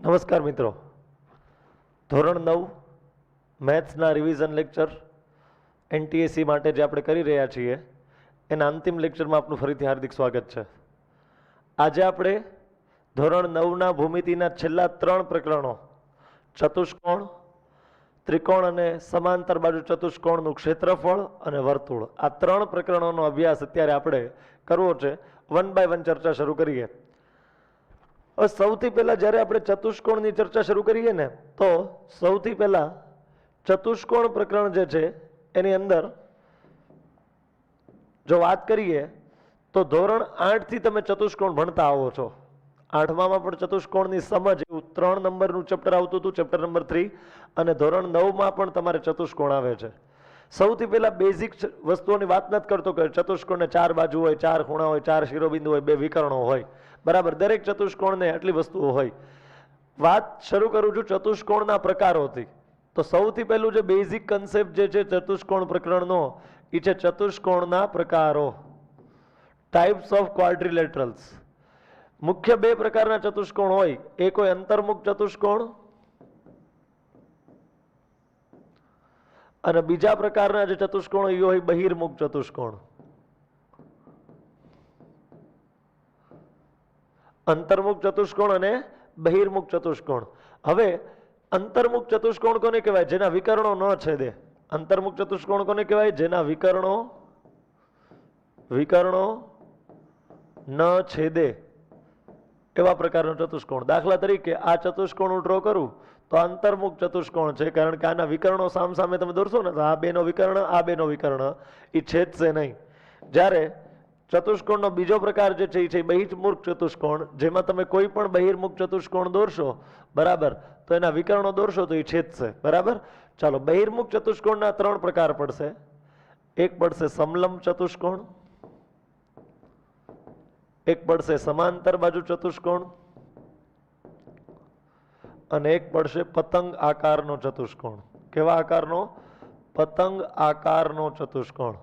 નમસ્કાર મિત્રો, ધોરણ 9 મેથ્સના રિવિઝન લેક્ચર એનટીએસી માટે જે આપણે કરી રહ્યા છીએ એના અંતિમ લેક્ચરમાં આપનું ફરીથી હાર્દિક સ્વાગત છે. આજે આપણે ધોરણ 9ના ભૂમિતિના છેલ્લા 3 પ્રકરણો ચતુષ્કોણ, ત્રિકોણ અને સમાંતર બાજુ ચતુષ્કોણનું ક્ષેત્રફળ અને વર્તુળ, આ 3 પ્રકરણોનો અભ્યાસ અત્યારે આપણે કરવો છે. 1 બાય 1 ચર્ચા શરૂ કરીએ. સૌથી પહેલા જ્યારે આપણે ચતુષ્કોણની ચર્ચા શરૂ કરીએ ને, તો સૌથી પહેલા ચતુષ્કોણ પ્રકરણ જે છે એની અંદર જો વાત કરીએ તો ધોરણ 8 થી તમે ચતુષ્કોણ ભણતા આવો છો. 8માં પણ ચતુષ્કોણની સમજ એવું 3 નંબરનું ચેપ્ટર આવતું હતું, ચેપ્ટર નંબર 3, અને ધોરણ 9માં પણ તમારે ચતુષ્કોણ આવે છે. સૌથી પહેલા બેઝિક વસ્તુઓની વાત નથી કરતો કે ચતુષ્કોણને 4 બાજુ હોય, 4 ખૂણા હોય, 4 શિરોબિંદુ હોય, 2 વિકર્ણો હોય, બરાબર. દરેક ચતુષ્કોણને આટલી વસ્તુઓ હોય. વાત શરૂ કરું છું ચતુષ્કોણના પ્રકારોથી. તો સૌથી પહેલું જે બેઝિક કન્સેપ્ટ જે છે ચતુષ્કોણ પ્રકરણનો એ છે ચતુષ્કોણના પ્રકારો, ટાઈપ્સ ઓફ ક્વાડ્રિલેટરલ્સ. મુખ્ય 2 પ્રકારના ચતુષ્કોણ હોય, એક હોય અંતર્મુખ ચતુષ્કોણ અને બીજા પ્રકારના જે ચતુષ્કોણ એ હોય બહિર્મુખ ચતુષ્કોણ. અંતર્મુખ ચતુષ્કોણ અને બહિર્મુખ ચતુષ્કોણ. હવે અંતર્મુખ ચતુષ્કોણ કોને કહેવાય? જેના વિકર્ણો ન છેદે. અંતર્મુખ ચતુષ્કોણ કોને કહેવાય? જેના વિકર્ણો ન છેદે એવા પ્રકારનો ચતુષ્કોણ. દાખલા તરીકે આ ચતુષ્કોણ હું ડ્રો કરું તો અંતર્મુખ ચતુષ્કોણ છે, કારણ કે આના વિકર્ણો સામસામે તમે દોરશો ને તો આ બેનો વિકર્ણ, આ બેનો વિકર્ણ એ છેદશે નહીં. જ્યારે ચતુષ્કોણનો બીજો પ્રકાર જે છે એ છે બહિર્મુખ ચતુષ્કોણ, જેમાં તમે કોઈ પણ બહિર્મુખ ચતુષ્કોણ દોરશો, બરાબર, તો એના વિકર્ણો દોરશો તો એ છેદશે, બરાબર. ચાલો, બહિર્મુખ ચતુષ્કોણના 3 પ્રકાર પડશે. એક પડશે સમલંબ ચતુષ્કોણ, એક પડશે સમાંતર બાજુ ચતુષ્કોણ અને એક પડશે પતંગ આકારનો ચતુષ્કોણ. કેવા આકારનો? પતંગ આકારનો ચતુષ્કોણ.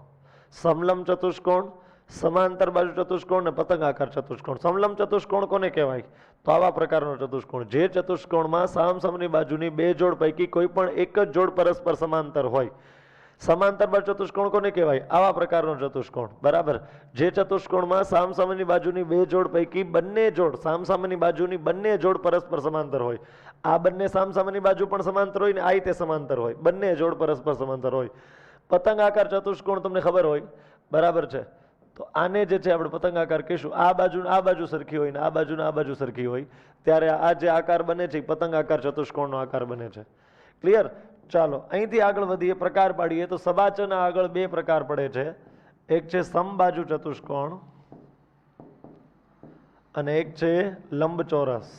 સમલંબ ચતુષ્કોણ, સમાંતર બાજુ ચતુષ્કોણ અને પતંગ આકાર ચતુષ્કોણ. સમલંબ ચતુષ્કોણ કોને કહેવાય? તો આવા પ્રકારનો ચતુષ્કોણ જે ચતુષ્કોણમાં સામસામેની બાજુની 2 જોડ પૈકી કોઈ પણ એક જ જોડ પરસ્પર સમાંતર હોય. સમાંતર બાજુ ચતુષ્કોણ કોને કહેવાય? આવા પ્રકારનો ચતુષ્કોણ, બરાબર. જે ચતુષ્કોણમાં સામસામેની બાજુની 2 જોડ પૈકી બંને જોડ, સામસામેની બાજુની બંને જોડ પરસ્પર સમાંતર હોય. આ બંને સામસામેની બાજુ પણ સમાંતર હોય ને આ રીતે સમાંતર હોય, બંને જોડ પરસ્પર સમાંતર હોય. પતંગ આકાર ચતુષ્કોણ તમને ખબર હોય, બરાબર છે. તો આને જે છે આપણે પતંગ આકાર કહીશું. આ બાજુ સરખી હોય ને આ બાજુ સરખી હોય, ત્યારે આ જે આકાર બને છે પતંગ આકાર ચતુષ્કોણનો આકાર બને છે. ક્લિયર? ચાલો, અહીંથી આગળ વધીએ, પ્રકાર પાડીએ. તો સબાચના આગળ 2 પ્રકાર પડે છે. એક છે સમબાજુ ચતુષ્કોણ અને એક છે લંબચોરસ.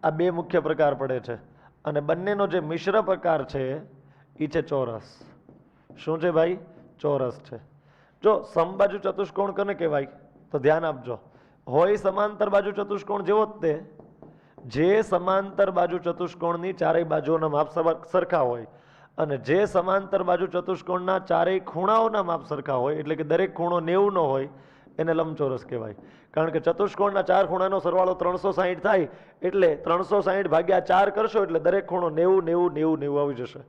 આ 2 મુખ્ય પ્રકાર પડે છે અને બંનેનો જે મિશ્ર પ્રકાર છે એ છે ચોરસ. શું છે ભાઈ? ચોરસ છે. જો સમબાજુ ચતુષ્કોણ કોને કહેવાય? તો ધ્યાન આપજો, હોય સમાંતર બાજુ ચતુષ્કોણ જેવો જ તે, જે સમાંતર બાજુ ચતુષ્કોણની ચારેય બાજુઓના માપ સરખા હોય અને જે સમાંતર બાજુ ચતુષ્કોણના ચારેય ખૂણાઓના માપ સરખા હોય, એટલે કે દરેક ખૂણો 90 નો હોય, એને લંબચોરસ કહેવાય. કારણ કે ચતુષ્કોણના 4 ખૂણાનો સરવાળો 360 થાય, એટલે 360 ભાગ્યા 4 કરશો એટલે દરેક ખૂણો 90 90 90 90 આવી જશે.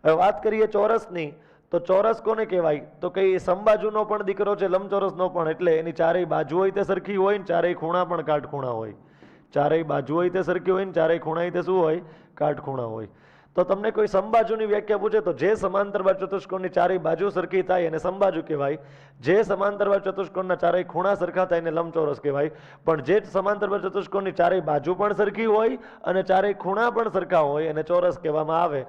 હવે વાત કરીએ ચોરસની, તો ચોરસ કોને કહેવાય? તો કે સમબાજુનો પણ દીકરો છે, લંબચોરસનો પણ. એટલે એની ચારેય બાજુ હોય તે સરખી હોય ને ચારેય ખૂણા પણ કાટખૂણા હોય. ચારેય બાજુ હોય તે સરખી હોય ને ચારેય ખૂણા તે શું હોય? કાટખૂણા હોય. તો તમને કોઈ સમબાજુની વ્યાખ્યા પૂછે તો જે સમાંતર બાજુ ચતુષ્કોણની ચારેય બાજુ સરખી થાય એને સમબાજુ કહેવાય. જે સમાંતર બાજુ ચતુષ્કોણના ચારેય ખૂણા સરખા થાય એને લંબચોરસ કહેવાય. પણ જે સમાંતર બાજુ ચતુષ્કોણની ચારેય બાજુ પણ સરખી હોય અને ચારેય ખૂણા પણ સરખા હોય એને ચોરસ કહેવામાં આવે.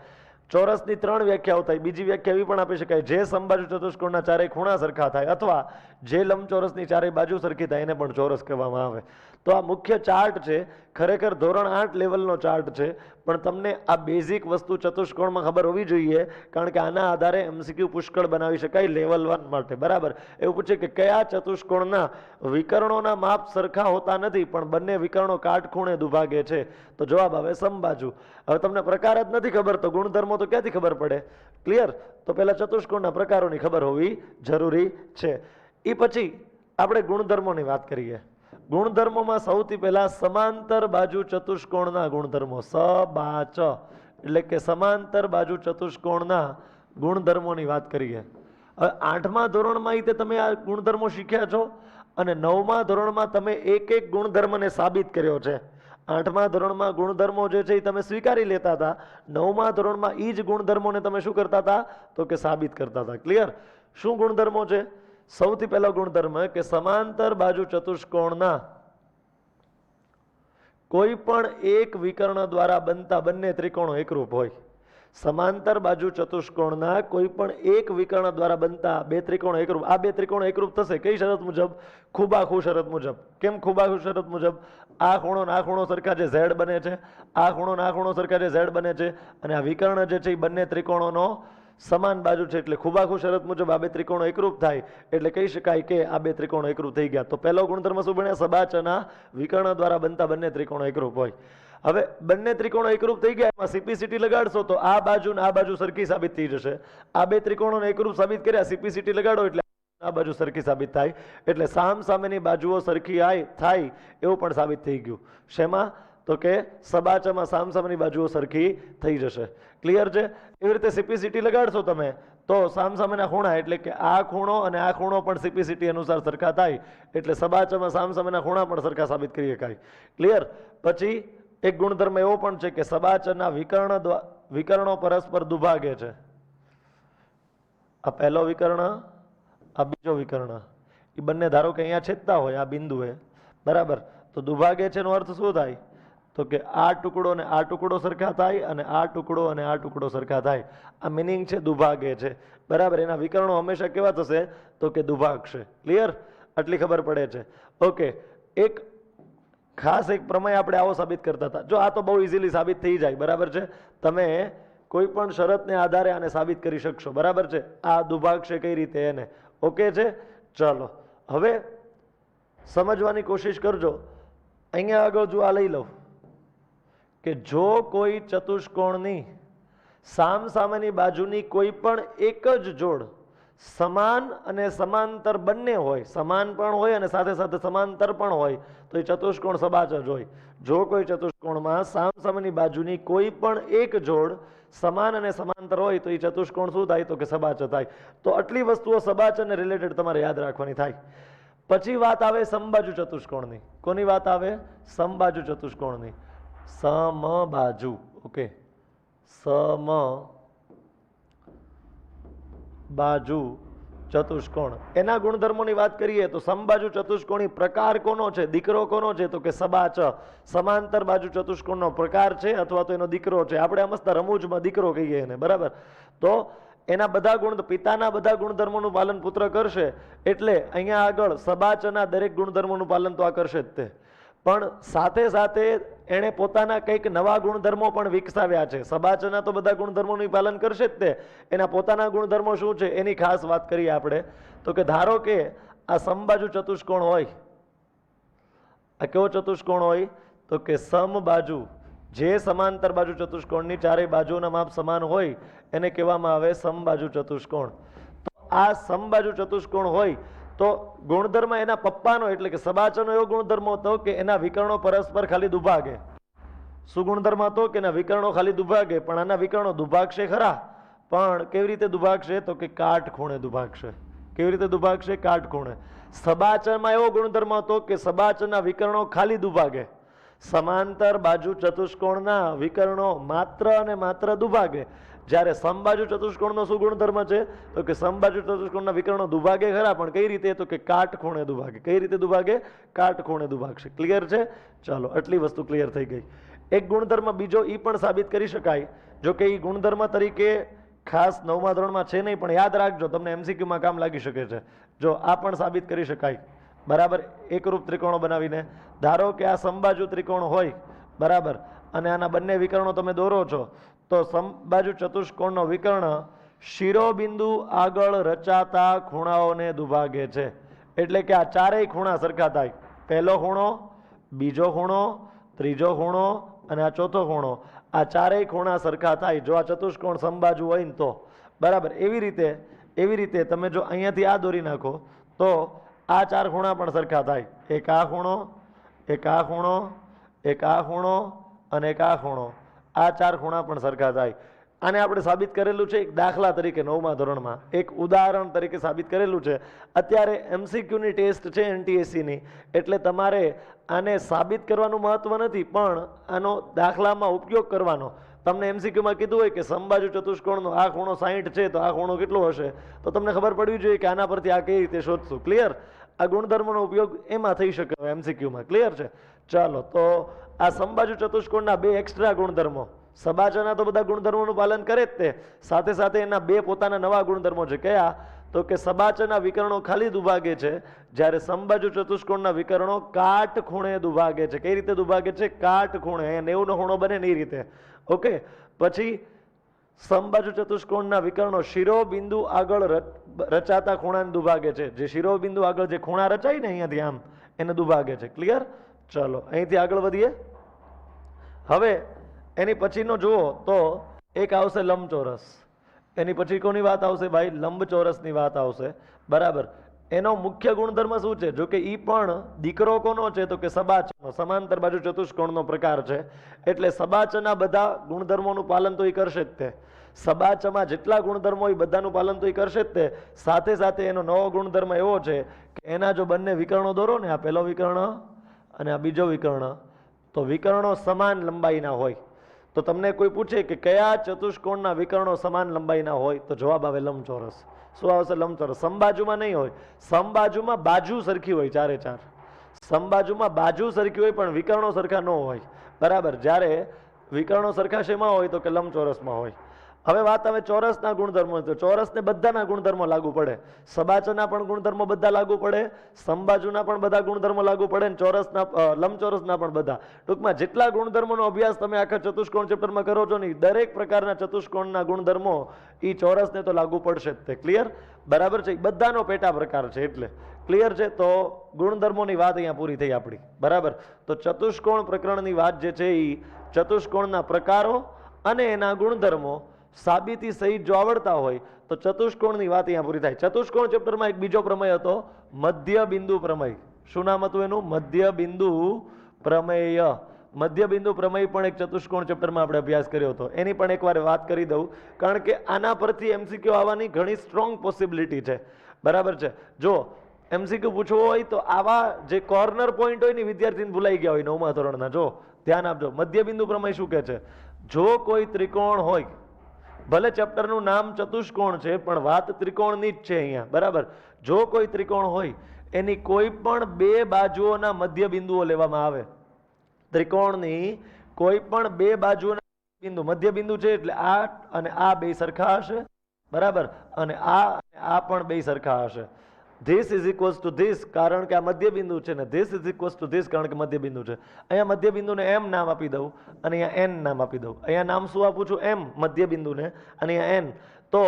ચોરસની 3 વ્યાખ્યાઓ થાય. બીજી વ્યાખ્યા એવી પણ આપી શકાય, જે સમબાજુ ચતુષ્કોણના ચારેય ખૂણા સરખા થાય અથવા જે લંબચોરસની ચારેય બાજુ સરખી થાય એને પણ ચોરસ કહેવામાં આવે. તો આ મુખ્ય ચાર્ટ છે, ખરેખર ધોરણ 8 લેવલનો ચાર્ટ છે, પણ તમને આ બેઝિક વસ્તુ ચતુષ્કોણમાં ખબર હોવી જોઈએ, કારણ કે આના આધારે MCQ પુષ્કળ બનાવી શકાય લેવલ 1 માટે, બરાબર. એવું પૂછે કે કયા ચતુષ્કોણના વિકર્ણોના માપ સરખા હોતા નથી પણ બંને વિકર્ણો કાટખૂણે દુભાગે છે? તો જવાબ આવે સમબાજુ. હવે તમને પ્રકાર જ નથી ખબર તો ગુણધર્મો તો ક્યાંથી ખબર પડે? ક્લિયર? તો પહેલા ચતુષ્કોણના પ્રકારોની ખબર હોવી જરૂરી છે. એ પછી આપણે ગુણધર્મોની વાત કરીએ. ગુણધર્મોમાં સૌથી પહેલા સમાંતર બાજુ ચતુષ્કોણના ગુણધર્મો, સબાચ એટલે કે સમાંતર બાજુ ચતુષ્કોણના ગુણધર્મોની વાત કરીએ. હવે 8મા ધોરણમાં તમે આ ગુણધર્મો શીખ્યા છો અને 9મા ધોરણમાં તમે એક એક ગુણધર્મને સાબિત કર્યો છે. 8મા ધોરણમાં ગુણધર્મો જે છે એ તમે સ્વીકારી લેતા હતા, 9મા ધોરણમાં એ જ ગુણધર્મોને તમે શું કરતા હતા તો કે સાબિત કરતા હતા. ક્લિયર? શું ગુણધર્મો છે? સૌથી પહેલો ગુણધર્મ કે સમાંતર બાજુ ચતુષ્કોણના કોઈ પણ એક વિકર્ણ દ્વારા બનતા બંને ત્રિકોણો એકરૂપ હોય. સમાંતર બાજુ ચતુષ્કોણના કોઈ પણ એક વિકર્ણ દ્વારા બનતા બે ત્રિકોણો એકરૂપ. આ બે ત્રિકોણો એકરૂપ થશે કઈ શરત મુજબ? ખૂબાખૂ શરત મુજબ. કેમ ખૂબાખૂ શરત મુજબ? આ ખૂણો ને આ ખૂણો સરખા જે ઝેડ બને છે, આ ખૂણો ને આ ખૂણો સરખા જે ઝેડ બને છે, અને આ વિકર્ણ જે છે એ બંને ત્રિકોણોનો સમાન બાજુ છે, એટલે ખૂબાખૂ શરત મુજબ આ બે ત્રિકોણો એકરૂપ થાય એટલે કહી શકાય કે આ બે ત્રિકોણો એકરૂપ થઈ ગયા. તો પહેલો ગુણધર્મ શું ભણ્યા? સબાચના વિકર્ણ દ્વારા બનતા બંને ત્રિકોણો એકરૂપ હોય. હવે બંને ત્રિકોણો એકરૂપ થઈ ગયા, એમાં સીપીસીટી લગાડશો તો આ બાજુ ને આ બાજુ સરખી સાબિત થઈ જશે. આ બે ત્રિકોણોને એકરૂપ સાબિત કર્યા, સીપીસીટી લગાડો એટલે આ બાજુ સરખી સાબિત થાય, એટલે સામ સામેની બાજુઓ સરખી થાય એવું પણ સાબિત થઈ ગયું. શેમાં? તો કે સબાચમાં સામ સામેની બાજુઓ સરખી થઈ જશે. ક્લિયર છે? એવી રીતે સીપીસીટી લગાડશો તમે તો સામ સામેના ખૂણા એટલે કે આ ખૂણો અને આ ખૂણો પણ સીપીસીટી અનુસાર સરખા થાય, એટલે સબાચમાં સામ સામેના ખૂણા પણ સરખા સાબિત કરી શકાય. ક્લિયર? પછી એક ગુણધર્મ એવો પણ છે કે સબાચના વિકર્ણો પરસ્પર દુભાગે છે. આ પહેલો વિકર્ણ, આ બીજો વિકર્ણ, એ બંને ધારો કે અહીંયા છેદતા હોય આ બિંદુએ, બરાબર, તો દુભાગે છે એનો અર્થ શું થાય? તો કે આ ટુકડો ને આ ટુકડો સરખા થાય અને આ ટુકડો અને આ ટુકડો સરખા થાય. આ મિનિંગ છે દુભાગે છે, બરાબર. એના વિકર્ણો હંમેશા કેવા થશે? તો કે દુભાગશે. ક્લિયર? આટલી ખબર પડે છે. ઓકે, એક ખાસ એક પ્રમેય આપણે આવો સાબિત કરતા હતા. જો આ તો બહુ ઇઝીલી સાબિત થઈ જાય, બરાબર છે. તમે કોઈ પણ શરતને આધારે આને સાબિત કરી શકશો, બરાબર છે. આ દુભાગશે કઈ રીતે એને. ઓકે છે? ચાલો હવે સમજવાની કોશિશ કરજો. અહીંયા આગળ જો આ લઈ લો કે જો કોઈ ચતુષ્કોણની સામ સામેની બાજુની કોઈ પણ એક જ જોડ સમાન અને સમાંતર બંને હોય, સમાન પણ હોય અને સાથે સાથે સમાંતર પણ હોય, તો એ ચતુષ્કોણ સબાચ જ હોય. જો કોઈ ચતુષ્કોણમાં સામ સામેની બાજુની કોઈ પણ એક જોડ સમાન અને સમાંતર હોય તો એ ચતુષ્કોણ શું થાય? તો કે સબાચ થાય. તો આટલી વસ્તુઓ સબાચ અને રિલેટેડ તમારે યાદ રાખવાની થાય. પછી વાત આવે સમબાજુ ચતુષ્કોણની. કોની વાત આવે? સમબાજુ ચતુષ્કોણની. સમબાજુ. ઓકે, સમબાજુ ચતુષ્કોણ, એના ગુણધર્મોની વાત કરીએ તો સમબાજુ ચતુષ્કોણી પ્રકાર કોનો છે? દીકરો કોનો છે? તો કે સબાચ. સમાંતર બાજુ ચતુષ્કોણનો પ્રકાર છે અથવા તો એનો દીકરો છે. આપણે મસ્ત રમૂજમાં દીકરો કહીએ એને, બરાબર. તો એના બધા પિતાના બધા ગુણધર્મોનું પાલન પુત્ર કરશે, એટલે અહીંયા આગળ સબાચના દરેક ગુણધર્મોનું પાલન તો આ કરશે જ તે. પણ સાથે સાથે એણે પોતાના કંઈક નવા ગુણધર્મો પણ વિકસાવ્યા છે. સબાચના તો બધા ગુણધર્મોનું પાલન કરશે જ તે, એના પોતાના ગુણધર્મો શું છે એની ખાસ વાત કરીએ આપણે. તો કે ધારો કે આ સમબાજુ ચતુષ્કોણ હોય, આ કેવો ચતુષ્કોણ હોય? તો કે સમબાજુ, જે સમાંતર બાજુ ચતુષ્કોણની ચારેય બાજુના માપ સમાન હોય એને કહેવામાં આવે સમબાજુ ચતુષ્કોણ. તો આ સમબાજુ ચતુષ્કોણ હોય તો ગુણધર્મ એના પપ્પાનો એટલે કે સબાચનો એવો ગુણધર્મ હતો કે એના વિકર્ણો પરસ્પર ખાલી દુભાગે. શું ગુણધર્મ હતો? કે એના વિકર્ણો ખાલી દુભાગે. પણ આના વિકર્ણો દુભાગશે ખરા, પણ કેવી રીતે દુભાગશે? તો કે કાટખૂણે દુભાગશે. કેવી રીતે દુભાગશે? કાટખૂણે. સબાચમાં એવો ગુણધર્મ હતો કે સબાચના વિકર્ણો ખાલી દુભાગે, સમાંતર બાજુ ચતુષ્કોણના વિકર્ણો માત્ર અને માત્ર દુભાગે. જ્યારે સમબાજુ ચતુષ્કોણનો શું ગુણધર્મ છે? તો કે સમબાજુ ચતુષ્કોણના વિકર્ણો દુભાગે ખરા, પણ કઈ રીતે? તો કે કાટખૂણે દુભાગે. કઈ રીતે દુભાગે? કાટખૂણે દુભાગશે. ક્લિયર છે? ચાલો, આટલી વસ્તુ ક્લિયર થઈ ગઈ. એક ગુણધર્મ બીજો ઈ પણ સાબિત કરી શકાય, જો કે ઈ ગુણધર્મ તરીકે ખાસ 9મા ધોરણમાં છે નહીં, પણ યાદ રાખજો, તમને MCQમાં કામ લાગી શકે છે. જો આ પણ સાબિત કરી શકાય, બરાબર. એકરૂપ ત્રિકોણો બનાવીને ધારો કે આ સમબાજુ ત્રિકોણ હોય, બરાબર, અને આના બંને વિકર્ણો તમે દોરો છો, તો સમબાજુ ચતુષ્કોણનો વિકર્ણ શિરોબિંદુ આગળ રચાતા ખૂણાઓને દુભાગે છે. એટલે કે આ ચારેય ખૂણા સરખા થાય. પહેલો ખૂણો, બીજો ખૂણો, ત્રીજો ખૂણો અને આ ચોથો ખૂણો, આ ચારેય ખૂણા સરખા થાય જો આ ચતુષ્કોણ સમબાજુ હોય ને તો, બરાબર. એવી રીતે તમે જો અહીંયાથી આ દોરી નાખો તો આ ચાર ખૂણા પણ સરખા થાય. એક આ ખૂણો, એક આ ખૂણો, એક આ ખૂણો અને એક આ ખૂણો, આ ચાર ખૂણા પણ સરખા થાય. આને આપણે સાબિત કરેલું છે એક દાખલા તરીકે 9મા ધોરણમાં, એક ઉદાહરણ તરીકે સાબિત કરેલું છે. અત્યારે એમસીક્યુની ટેસ્ટ છે એનટીએસસીની, એટલે તમારે આને સાબિત કરવાનું મહત્વ નથી, પણ આનો દાખલામાં ઉપયોગ કરવાનો. તમને એમસીક્યુમાં કીધું હોય કે સમબાજુ ચતુષ્કોણનો આ ખૂણો 60 છે, તો આ ખૂણો કેટલો હશે, તો તમને ખબર પડવી જોઈએ કે આના પરથી આ કઈ રીતે શોધશું. ક્લિયર? આ ગુણધર્મનો ઉપયોગ એમાં થઈ શકે એમસીક્યુમાં. ક્લિયર છે? ચાલો, તો આ સમબાજુ ચતુષ્કોણના બે એક્સ્ટ્રા ગુણધર્મો. સબાચના તો બધા ગુણધર્મોનું પાલન કરે જ તે, સાથે સાથે એના બે પોતાના નવા ગુણધર્મો છે. કયા? તો કે સબાચના વિકર્ણો ખાલી દુભાગે છે, જ્યારે સમબાજુ ચતુષ્કોણના વિકર્ણો કાટ ખૂણે દુભાગે છે. કઈ રીતે દુભાગે છે? કાટ ખૂણે. 90 નો ખૂણો બને ને એ રીતે. ઓકે. પછી સમબાજુ ચતુષ્કોણના વિકર્ણો શિરોબિંદુ આગળ રચાતા ખૂણાને દુભાગે છે. જે શિરોબિંદુ આગળ જે ખૂણા રચાય ને અહીંયાથી આમ, એને દુભાગે છે. ક્લિયર? ચલો, અહીંથી આગળ વધીએ. હવે એની પછીનો જુઓ તો એક આવશે લંબચોરસ. એની પછી કોની વાત આવશે ભાઈ? લંબચોરસની વાત આવશે. બરાબર. એનો મુખ્ય ગુણધર્મ શું છે? જો કે ઈ પણ દીકરો કોનો છે? તો કે સબાચનો, સમાંતર બાજુ ચતુષ્કોણનો પ્રકાર છે. એટલે સબાચના બધા ગુણધર્મોનું પાલન તો એ કરશે જ તે. સબાચમાં જેટલા ગુણધર્મો એ બધાનું પાલન તો એ કરશે જ તે. સાથે સાથે એનો નવો ગુણધર્મ એવો છે કે એના જો બંને વિકર્ણો દોરો ને, આ પહેલો વિકર્ણ અને આ બીજો વિકર્ણ, તો વિકર્ણો સમાન લંબાઈના હોય. તો તમને કોઈ પૂછે કે કયા ચતુષ્કોણના વિકર્ણો સમાન લંબાઈના હોય, તો જવાબ આવે લંબચોરસ. શું આવશે? લંબચોરસ. સમબાજુમાં નહીં હોય, સમબાજુમાં બાજુ સરખી હોય, ચારે ચાર. સમબાજુમાં બાજુ સરખી હોય પણ વિકર્ણો સરખા ન હોય. બરાબર. જ્યારે વિકર્ણો સરખા શેમાં હોય? તો કે લંબચોરસમાં હોય. હવે વાત આવે ચોરસના ગુણધર્મો. તો ચોરસને બધાના ગુણધર્મો લાગુ પડે. સબાચના પણ ગુણધર્મો બધા લાગુ પડે, સમબાજુના પણ બધા ગુણધર્મો લાગુ પડે, અને ચોરસના લંબચોરસના પણ બધા. ટૂંકમાં જેટલા ગુણધર્મોનો અભ્યાસ તમે આખા ચતુષ્કોણ ચેપ્ટરમાં કરો છો ને, દરેક પ્રકારના ચતુષ્કોણના ગુણધર્મો એ ચોરસને તો લાગુ પડશે જ તે. ક્લિયર? બરાબર છે? બધાનો પેટા પ્રકાર છે એટલે. ક્લિયર છે? તો ગુણધર્મોની વાત અહીંયા પૂરી થઈ આપણી. બરાબર. તો ચતુષ્કોણ પ્રકરણની વાત જે છે એ ચતુષ્કોણના પ્રકારો અને એના ગુણધર્મો સાબિતી સહિત જો આવડતા હોય તો ચતુષ્કોણની વાત અહીંયા પૂરી થાય. ચતુષ્કોણ ચેપ્ટરમાં એક બીજો પ્રમેય હતો, મધ્ય બિંદુ પ્રમેય. શું નામ હતું એનું? મધ્ય બિંદુ પ્રમેય. મધ્ય બિંદુ પ્રમેય પણ એક ચતુષ્કોણ ચેપ્ટરમાં આપણે અભ્યાસ કર્યો હતો. એની પણ એકવાર વાત કરી દઉં, કારણ કે આના પરથી એમસીક્યુ આવવાની ઘણી સ્ટ્રોંગ પોસિબિલિટી છે. બરાબર છે? જો એમસીક્યુ પૂછવો હોય તો આવા જે કોર્નર પોઈન્ટ હોય ને વિદ્યાર્થીને ભૂલાઈ ગયા હોય 9મા ધોરણના, જો ધ્યાન આપજો. મધ્ય બિંદુ પ્રમેય શું કહે છે? જો કોઈ ત્રિકોણ હોય, ભલે ચેપ્ટરનું નામ ચતુષ્કોણ છે પણ વાત ત્રિકોણની જ છે અહીંયા. બરાબર. જો કોઈ ત્રિકોણ હોય એની કોઈ પણ બે બાજુઓના મધ્ય બિંદુઓ લેવામાં આવે. ત્રિકોણની કોઈ પણ બે બાજુઓના બિંદુ, મધ્ય બિંદુ છે એટલે આ અને આ બે સરખા હશે. બરાબર. અને આ પણ બે સરખા હશે. This is equals to this, કારણ કે આ મધ્ય બિંદુ છે, ને this is equals to this, કારણ કે મધ્ય બિંદુ છે. અહીંયા મધ્ય બિંદુને એમ નામ આપી દઉં અને અહીંયા એન નામ આપી દઉં. અહીંયા નામ શું આપું છું? એમ મધ્ય બિંદુને, અને અહીંયા એન. તો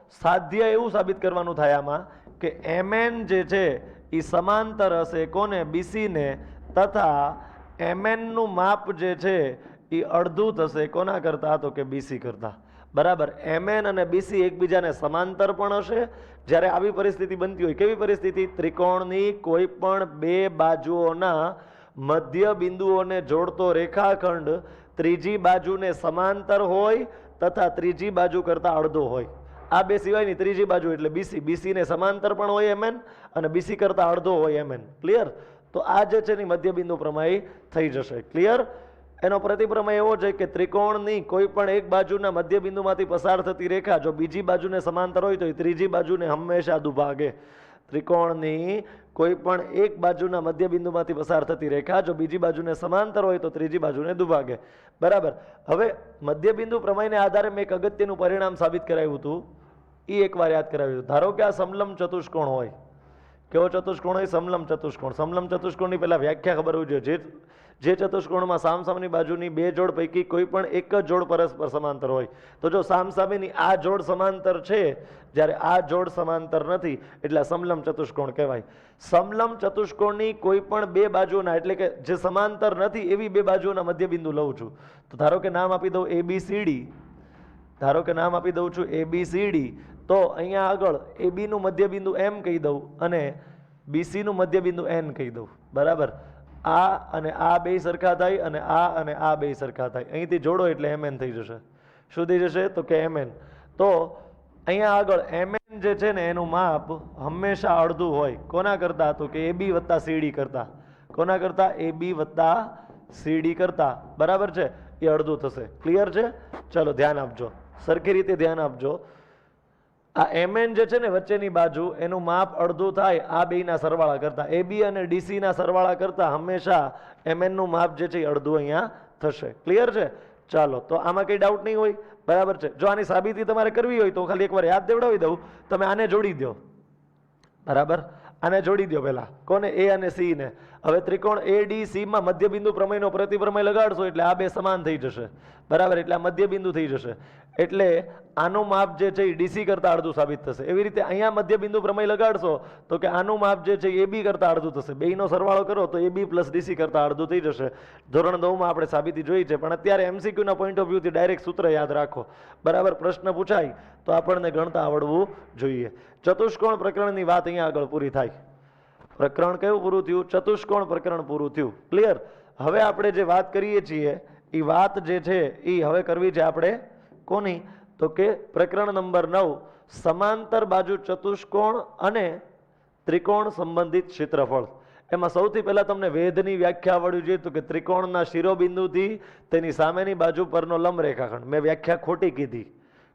સાધ્ય એવું સાબિત કરવાનું થાય આમાં કે mn જે છે એ સમાંતર હશે કોને? BC ને. તથા mn નું માપ જે છે એ અડધું થશે કોના કરતા? તો કે BC કરતા. બરાબર. mn અને BC એકબીજાને સમાંતર પણ હશે. જ્યારે આવી પરિસ્થિતિ બનતી હોય, કેવી પરિસ્થિતિ? ત્રિકોણની કોઈ પણ બે બાજુઓના મધ્ય બિંદુઓને જોડતો રેખાખંડ ત્રીજી બાજુને સમાંતર હોય તથા ત્રીજી બાજુ કરતા અડધો હોય. આ બે સિવાયની ત્રીજી બાજુ એટલે BC. BC ને સમાંતર પણ હોય mn અને BC કરતા અડધો હોય mn. ક્લિયર? તો આ જે છે ને મધ્ય બિંદુ પ્રમેય થઈ જશે. ક્લિયર? એનો પ્રતિપ્રમેય એવો છે કે ત્રિકોણની કોઈ પણ એક બાજુના મધ્ય બિંદુમાંથી પસાર થતી રેખા જો બીજી બાજુને સમાંતર હોય તો એ ત્રીજી બાજુને હંમેશા દુભાગે. ત્રિકોણની કોઈ પણ એક બાજુના મધ્ય બિંદુમાંથી પસાર થતી રેખા જો બીજી બાજુને સમાંતર હોય તો ત્રીજી બાજુને દુભાગે. બરાબર. હવે મધ્ય બિંદુ પ્રમેયને આધારે મેં એક અગત્યનું પરિણામ સાબિત કરાવ્યું હતું, એ એકવાર યાદ કરાવ્યું હતું. ધારો કે આ સમલંબ ચતુષ્કોણ હોય. કેવો ચતુષ્કોણ હોય? સમલંબ ચતુષ્કોણ. સમલંબ ચતુષ્કોણની પહેલા વ્યાખ્યા ખબર હોવી જોઈએ. જે ચતુષ્કોણમાં સામસામેની બાજુની બે જોડ પૈકી કોઈ પણ એક જ જોડ પરસ્પર સમાંતર હોય, તો જો સામસામેની આ જોડ સમાંતર છે જ્યારે આ જોડ સમાંતર નથી એટલે સમલંબ ચતુષ્કોણ કહેવાય. સમલંબ ચતુષ્કોણની કોઈ પણ બે બાજુના એટલે કે જે સમાંતર નથી એવી બે બાજુઓના મધ્ય બિંદુ લઉં છું. તો ધારો કે નામ આપી દઉં ABCD. ધારો કે નામ આપી દઉં છું ABCD. તો અહીંયા આગળ AB નું મધ્ય બિંદુ M કહી દઉં અને BC નું મધ્ય બિંદુ N કહી દઉં. બરાબર. આ અને આ બે સરખા થાય અને આ બે સરખા થાય. અહીંથી જોડો એટલે mn થઈ જશે. શું થઈ જશે? તો કે mn. તો અહીંયા આગળ mn જે છે ને એનું માપ હંમેશા અડધું હોય. કોના કરતા? તો કે AB વત્તા CD કરતા. કોના કરતા? AB વત્તા CD કરતા. બરાબર છે? એ અડધું થશે. ક્લિયર છે? ચલો ધ્યાન આપજો, સરખી રીતે ધ્યાન આપજો. આ mn જે છે ને વચ્ચેની બાજુ એનું માપ અડધું થાય આ બેના સરવાળા કરતા. AB અને DC ના સરવાળા કરતા હંમેશા mn નું માપ જે છે એ અડધું અહીંયા થશે. ક્લિયર છે? ચાલો, તો આમાં કઈ ડાઉટ નહીં હોય. બરાબર છે? જો આની સાબિતી તમારે કરવી હોય તો ખાલી એકવાર યાદ દેવડાવી દઉં. તમે આને જોડી દો. બરાબર, આને જોડી દો પહેલા. કોને? A અને C ને. હવે ત્રિકોણ ADC માં મધ્યબિંદુ પ્રમેયનો પ્રતિપ્રમેય લગાડશો એટલે આ બે સમાન થઈ જશે. બરાબર, એટલે આ મધ્યબિંદુ થઈ જશે. એટલે આનું માપ જે છે એ DC કરતા અડધું સાબિત થશે. એવી રીતે અહીંયા મધ્યબિંદુ પ્રમેય લગાડશો તો કે આનું માપ જે છે AB કરતા અડધું થશે. બેયનો સરવાળો કરો તો AB પ્લસ DC કરતા અડધું થઈ જશે. ધોરણ 9 માં આપણે સાબિતી જોઈ છે, પણ અત્યારે MCQ ના પોઈન્ટ ઓફ વ્યૂથી ડાયરેક્ટ સૂત્ર યાદ રાખો. બરાબર, પ્રશ્ન પૂછાય તો આપણને ગણતા આવડવું જોઈએ. ચતુષ્કોણ પ્રકરણની વાત અહીંયા આગળ પૂરી થાય. પ્રકરણ કયું પૂરું થયું? ચતુષ્કોણ પ્રકરણ પૂરું થયું. ક્લિયર? હવે આપણે જે વાત કરીએ છીએ એ વાત જે છે એ હવે કરવી છે આપણે કોની? તો કે પ્રકરણ નંબર 9, સમાંતર બાજુ ચતુષ્કોણ અને ત્રિકોણ સંબંધિત ક્ષેત્રફળ. એમાં સૌથી પહેલા તમને વેધની વ્યાખ્યા આવડવી જોઈએ. તો કે ત્રિકોણના શિરોબિંદુથી તેની સામેની બાજુ પરનો લંબ રેખાખંડ. મેં વ્યાખ્યા ખોટી કીધી.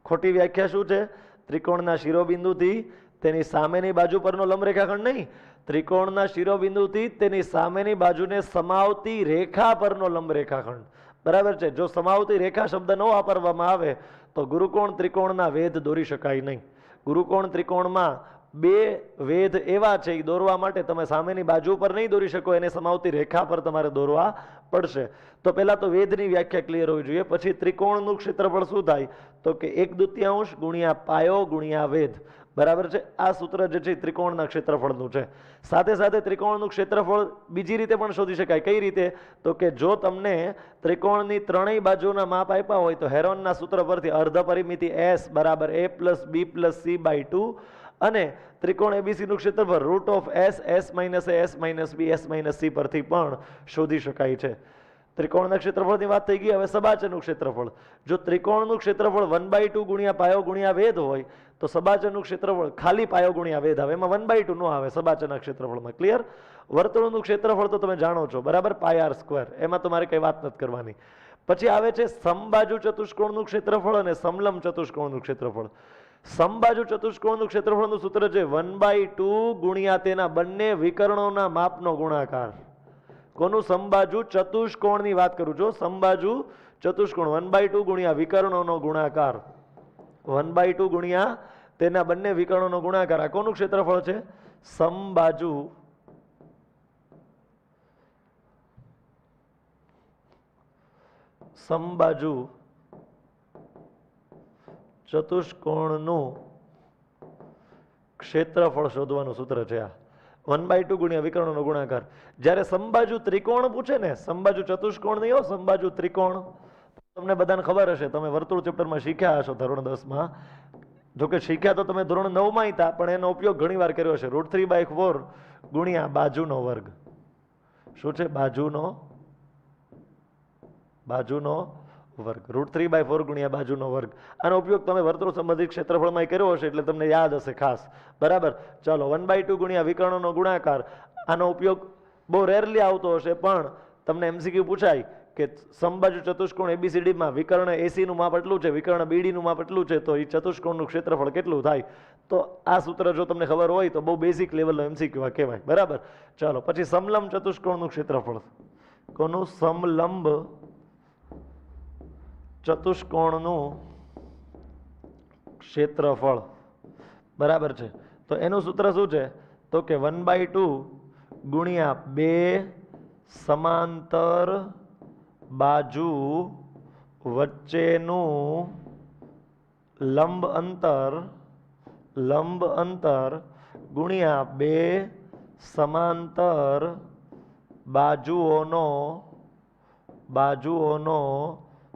ખોટી વ્યાખ્યા શું છે? ત્રિકોણના શિરોબિંદુથી તેની સામેની બાજુ પરનો લંબ રેખાખંડ નહીં, ત્રિકોણના શિરોબિંદુથી તેની સામેની બાજુને સમાવતી રેખા પરનો લંબ રેખાખંડ. બરાબર છે? જો સમાવતી રેખા શબ્દ ન વાપરવામાં આવે તો ગુરુકોણ ત્રિકોણના વેધ દોરી શકાય નહીં. ગુરુકોણ ત્રિકોણમાં બે વેધ એવા છે એ દોરવા માટે તમે સામેની બાજુ પર નહીં દોરી શકો, એને સમાવતી રેખા પર તમારે દોરવા પડશે. તો પહેલા તો વેધની વ્યાખ્યા ક્લિયર હોવી જોઈએ. પછી ત્રિકોણનું ક્ષેત્રફળ શું થાય? તો કે 1/2 ગુણ્યા પાયો ગુણ્યા વેધ. બરાબર છે? આ સૂત્ર જે છે ત્રિકોણના ક્ષેત્રફળનું છે. સાથે સાથે ત્રિકોણનું ક્ષેત્રફળ બીજી રીતે પણ શોધી શકાય. કઈ રીતે? તો કે જો તમને ત્રિકોણની ત્રણેય બાજુના માપ આપ્યા હોય તો હેરોનના સૂત્ર પરથી અર્ધ પરિમિતિ S બરાબર A + B + C/2 અને ત્રિકોણ ABC નું ક્ષેત્રફળ √S S - A S - B S - C પરથી પણ શોધી શકાય છે. ત્રિકોણના ક્ષેત્રફળની વાત થઈ ગઈ. હવે સબાચરનું ક્ષેત્રફળ. જો ત્રિકોણનું ક્ષેત્રફળ 1/2 ગુણ્યા પાયો ગુણ્યા વેધ હોય તો સબાચરનું ક્ષેત્રફળ ખાલી પાયો ગુણ્યા વેધ આવે. એમાં 1/2 ન આવે સબાચરના ક્ષેત્રફળમાં. ક્લિયર? વર્તુળનું ક્ષેત્રફળ તો તમે જાણો છો. બરાબર? πr². એમાં તમારે કઈ વાત નથી કરવાની. પછી આવે છે સમબાજુ ચતુષ્કોણનું ક્ષેત્રફળ અને સમલંબ ચતુષ્કોણનું ક્ષેત્રફળ. સમબાજુ ચતુષ્કોણનું ક્ષેત્રફળનું સૂત્ર છે 1/2 ગુણ્યા તેના બંને વિકર્ણોના માપનો ગુણાકાર. કોનું? સમબાજુ ચતુષ્કોણની વાત કરું છું. સમબાજુ ચતુષ્કોણ 1/2 ગુણ્યા વિકર્ણોનો ગુણાકાર. 1/2 ગુણ્યા તેના બંને વિકર્ણોનો ગુણાકાર. આ કોનું ક્ષેત્રફળ છે? સમબાજુ ચતુષ્કોણનું ક્ષેત્રફળ શોધવાનું સૂત્ર છે આ. 1/2 ગુણ્યા વિકર્ણોનો ગુણાકાર. જ્યારે સમબાજુ ત્રિકોણ પૂછે ને, સમબાજુ ચતુષ્કોણ નહીં હો, સમબાજુ ત્રિકોણ. તમને બધાને ખબર હશે, તમે વર્તુળ ચેપ્ટરમાં શીખ્યા હશો ધોરણ 10 માં. જોકે શીખ્યા તો તમે ધોરણ 9 માં હતા, પણ એનો ઉપયોગ ઘણી વાર કર્યો હશે. √3/4 ગુણ્યા બાજુનો વર્ગ. શું છે? બાજુનો વર્ગ. √3/4 ગુણ્યા બાજુનો વર્ગ. આનો ઉપયોગ તમે વર્તુળ સંબંધિત ક્ષેત્રફળમાં કર્યો હશે એટલે તમને યાદ હશે ખાસ. બરાબર? ચાલો, 1/2 ગુણ્યા વિકર્ણોનો ગુણાકાર. આનો ઉપયોગ બહુ રેરલી આવતો હશે, પણ તમને MCQ પૂછાય કે સમબાજુ ચતુષ્કોણ ABCD માં વિકર્ણ AC નું માપ એટલું છે, વિકર્ણ BD નું માપ એટલું છે, તો એ ચતુષ્કોણનું ક્ષેત્રફળ કેટલું થાય? તો આ સૂત્ર જો તમને ખબર હોય તો બહુ બેઝિક લેવલનો MCQ કહેવાય. બરાબર? ચાલો, પછી સમલંબ ચતુષ્કોણનું ક્ષેત્રફળ. કોનું? સમલંબ ચતુષ્કોણનું ક્ષેત્રફળ. બરાબર છે? તો એનું સૂત્ર શું છે? તો કે 1/2 ગુણ્યા બે સમાંતર બાજુ વચ્ચેનું લંબ અંતર ગુણ્યા બે સમાંતર બાજુઓનો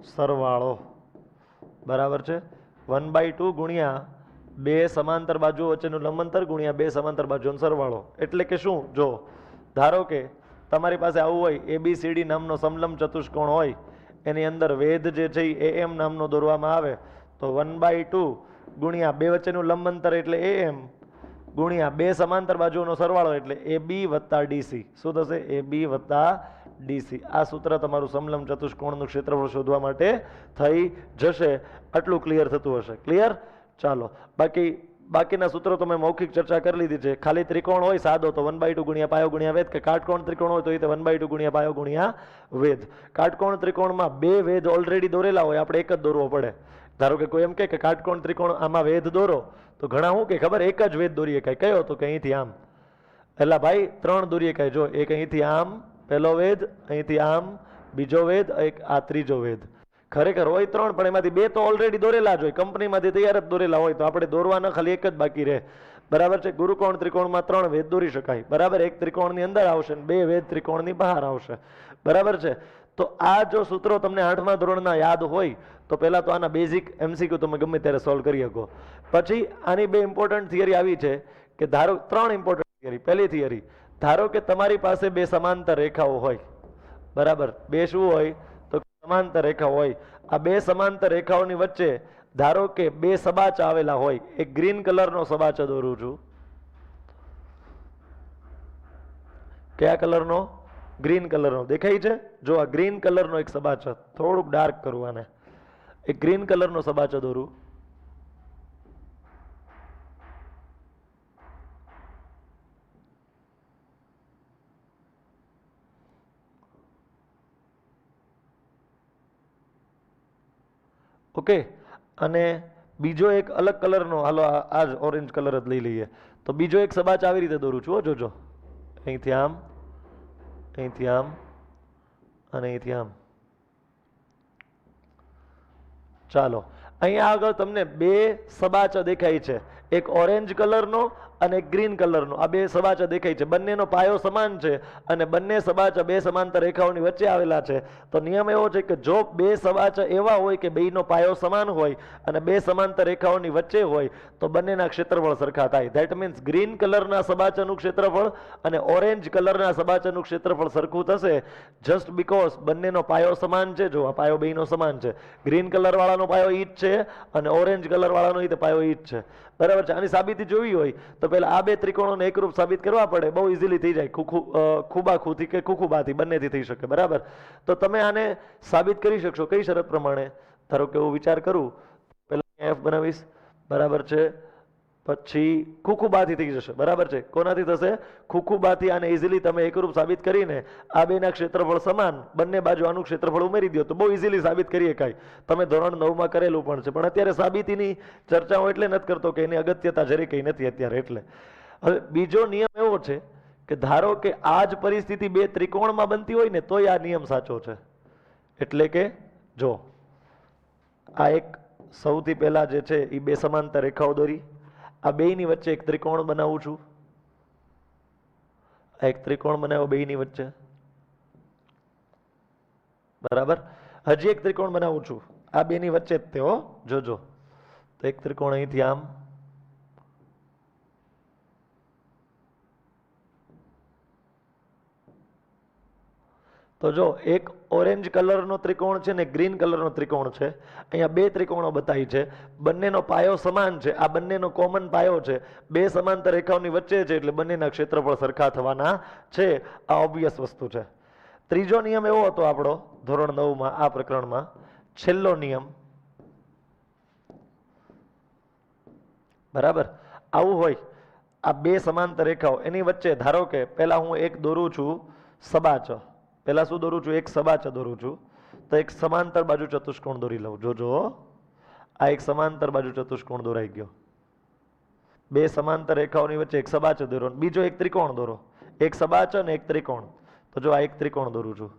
સરવાળો. બરાબર છે? 1/2 ગુણ્યા બે સમાંતર બાજુઓ વચ્ચેનું લંબ અંતર ગુણ્યા બે સમાંતર બાજુઓનો સરવાળો. એટલે કે શું? જો ધારો કે તમારી પાસે આવું હોય ABCD નામનો સમલંબ ચતુષ્કોણ હોય, એની અંદર વેધ જે છે એ AM નામનો દોરવામાં આવે તો 1/2 ગુણ્યા બે વચ્ચેનું લંબ અંતર એટલે AM ગુણ્યા બે સમાંતર બાજુઓનો સરવાળો એટલે AB વત્તા DC. શું થશે? AB વત્તા DC. આ સૂત્ર તમારું સમલંબ ચતુષ્કોણનું ક્ષેત્રફળ શોધવા માટે થઈ જશે. આટલું ક્લિયર થતું હશે. ક્લિયર? ચાલો, બાકીના સૂત્રો તો મેં મૌખિક ચર્ચા કરી લીધી છે. ખાલી ત્રિકોણ હોય સાદો તો 1/2 ગુણ્યા પાયો ગુણ્યા વેધ, કે કાટકોણ ત્રિકોણ હોય તો એ 1/2 ગુણ્યા પાયો ગુણ્યા વેધ. કાટકોણ ત્રિકોણમાં બે વેધ ઓલરેડી દોરેલા હોય, આપણે એક જ દોરવો પડે. ધારો કે કોઈ એમ કે કાટકોણ ત્રિકોણ આમાં વેધ દોરો, તો ઘણા શું કે ખબર, એક જ વેધ દોરીએ કાંઈ. કયો? તો કે અહીંથી આમ. એટલે ભાઈ 3 દોરીએ કાંઈ. જો એક અહીંથી આમ પહેલો વેધ, અહીંથી આમ બીજો વેધ, એક આ ત્રીજો વેધ. ખરેખર હોય 3 પણ એમાંથી 2 તો ઓલરેડી દોરેલા જ હોય, કંપનીમાંથી તૈયાર જ દોરેલા હોય, તો આપણે દોરવાના ખાલી એક જ બાકી રહે. બરાબર છે? ગુરુકોણ ત્રિકોણમાં 3 વેધ દોરી શકાય. બરાબર? એક ત્રિકોણની અંદર આવશે ને 2 વેધ ત્રિકોણની બહાર આવશે. બરાબર છે? તો આ જો સૂત્રો તમને 8મા ધોરણના યાદ હોય તો પહેલા તો આના બેઝિક MCQ તમે ગમે ત્યારે સોલ્વ કરી શકો. પછી આની 2 ઇમ્પોર્ટન્ટ થિયરી આવી છે કે ધારો 3 ઇમ્પોર્ટન્ટ થિયરી. પહેલી થિયરી, ધારો કે તમારી પાસે 2 સમાંતર રેખાઓ હોય. બરાબર? 2 શું હોય? તો સમાંતર રેખા હોય. આ 2 સમાંતર રેખાઓની વચ્ચે ધારો કે 2 સબાચા આવેલા હોય. એક ગ્રીન કલરનો સબાચો દોરું છું. કયા કલરનો? ગ્રીન કલરનો. દેખાય છે? જો આ ગ્રીન કલરનો એક સબાચો, થોડુંક ડાર્ક કરું આને. એક ગ્રીન કલરનો સબાચો દોરું. ઓકે, અને બીજો એક અલગ કલરનો, હાલો આ જ ઓરેન્જ કલર જ લઈ લઈએ. તો બીજો એક સબાચ આવી રીતે દોરું છું. જોજો, અહીંથી આમ, અહીંથી આમ અને અહીંથી આમ. ચાલો, અહીંયા આગળ તમને 2 સબાચા દેખાય છે. એક ઓરેન્જ કલરનો અને એક ગ્રીન કલરનો. આ 2 સબાચા દેખાય છે. બંનેનો પાયો સમાન છે અને બંને સબાચા 2 સમાંતર રેખાઓની વચ્ચે આવેલા છે. તો નિયમ એવો છે કે જો 2 સબાચા એવા હોય કે બેયનો પાયો સમાન હોય અને 2 સમાંતર રેખાઓની વચ્ચે હોય તો બંનેના ક્ષેત્રફળ સરખા થાય. ધેટ મીન્સ ગ્રીન કલરના સબાચાનું ક્ષેત્રફળ અને ઓરેન્જ કલરના સબાચાનું ક્ષેત્રફળ સરખું થશે, જસ્ટ બીકોઝ બંનેનો પાયો સમાન છે. જો આ પાયો બેયનો સમાન છે. ગ્રીન કલર વાળાનો પાયો ઈ જ છે અને ઓરેન્જ કલર વાળાનો ઈ પાયો ઈ જ છે. બરાબર છે? આની સાબિતી જોવી હોય તો પહેલા આ 2 ત્રિકોણોને એકરૂપ સાબિત કરવા પડે. બહુ ઇઝીલી થઈ જાય. ખુબાખુથી કે ખુખુબાથી બંનેથી થઈ શકે. બરાબર? તો તમે આને સાબિત કરી શકશો. કઈ શરત પ્રમાણે? ધારો કે હું વિચાર કરું, પહેલા F બનાવીશ. બરાબર છે? પછી ખુખુબાથી થઈ જશે. બરાબર છે? કોનાથી થશે? ખુખુબાથી. આને ઇઝીલી તમે એકરૂપ સાબિત કરીને આ બેના ક્ષેત્રફળ સમાન, બંને બાજુ આનું ક્ષેત્રફળ ઉમેરી દો તો બહુ ઇઝીલી સાબિત કરી શકાય. તમે ધોરણ 9માં કરેલું પણ છે, પણ અત્યારે સાબિતીની ચર્ચા હું એટલે નથી કરતો કે એની અગત્યતા જરી કઈ નથી અત્યારે. એટલે હવે બીજો નિયમ એવો છે કે ધારો કે આ જ પરિસ્થિતિ 2 ત્રિકોણમાં બનતી હોય ને તોય આ નિયમ સાચો છે. એટલે કે જો આ એક સૌથી પહેલા જે છે એ 2 સમાંતર રેખાઓ દોરી. આ બેયની વચ્ચે એક ત્રિકોણ બનાવું છું. આ એક ત્રિકોણ બનાવ્યો બેયની વચ્ચે. બરાબર? હજી એક ત્રિકોણ બનાવું છું. આ બેની વચ્ચે જ તે, હો, જોજો. તો એક ત્રિકોણ અહીંથી આમ, તો જો એક ઓરેન્જ કલરનો ત્રિકોણ છે ને ગ્રીન કલરનો ત્રિકોણ છે. અહીંયા 2 ત્રિકોણો બતાવી છે. બંનેનો પાયો સમાન છે. આ બંનેનો કોમન પાયો છે. 2 સમાંતર રેખાઓની વચ્ચે છે એટલે બંનેના ક્ષેત્રફળ સરખા થવાના છે. આ ઓબ્વિયસ વસ્તુ છે. ત્રીજો નિયમ એવો હતો આપણો ધોરણ 9માં આ પ્રકરણમાં, છેલ્લો નિયમ. બરાબર? આવું હોય, આ 2 સમાંતર રેખાઓ એની વચ્ચે ધારો કે પહેલા હું એક દોરું છું સબાચો. પહેલા શું દોરું છું? એક સબાચો દોરું છું. તો એક સમાંતર બાજુ ચતુષ્કોણ દોરી લઉં. જોજો, આ એક સમાંતર બાજુ ચતુષ્કોણ દોરાઈ ગયો. 2 સમાંતર રેખાઓની વચ્ચે એક સબાચો દોરો, બીજો એક ત્રિકોણ દોરો. એક સબાચો ને એક ત્રિકોણ. તો જો આ એક ત્રિકોણ દોરું છું.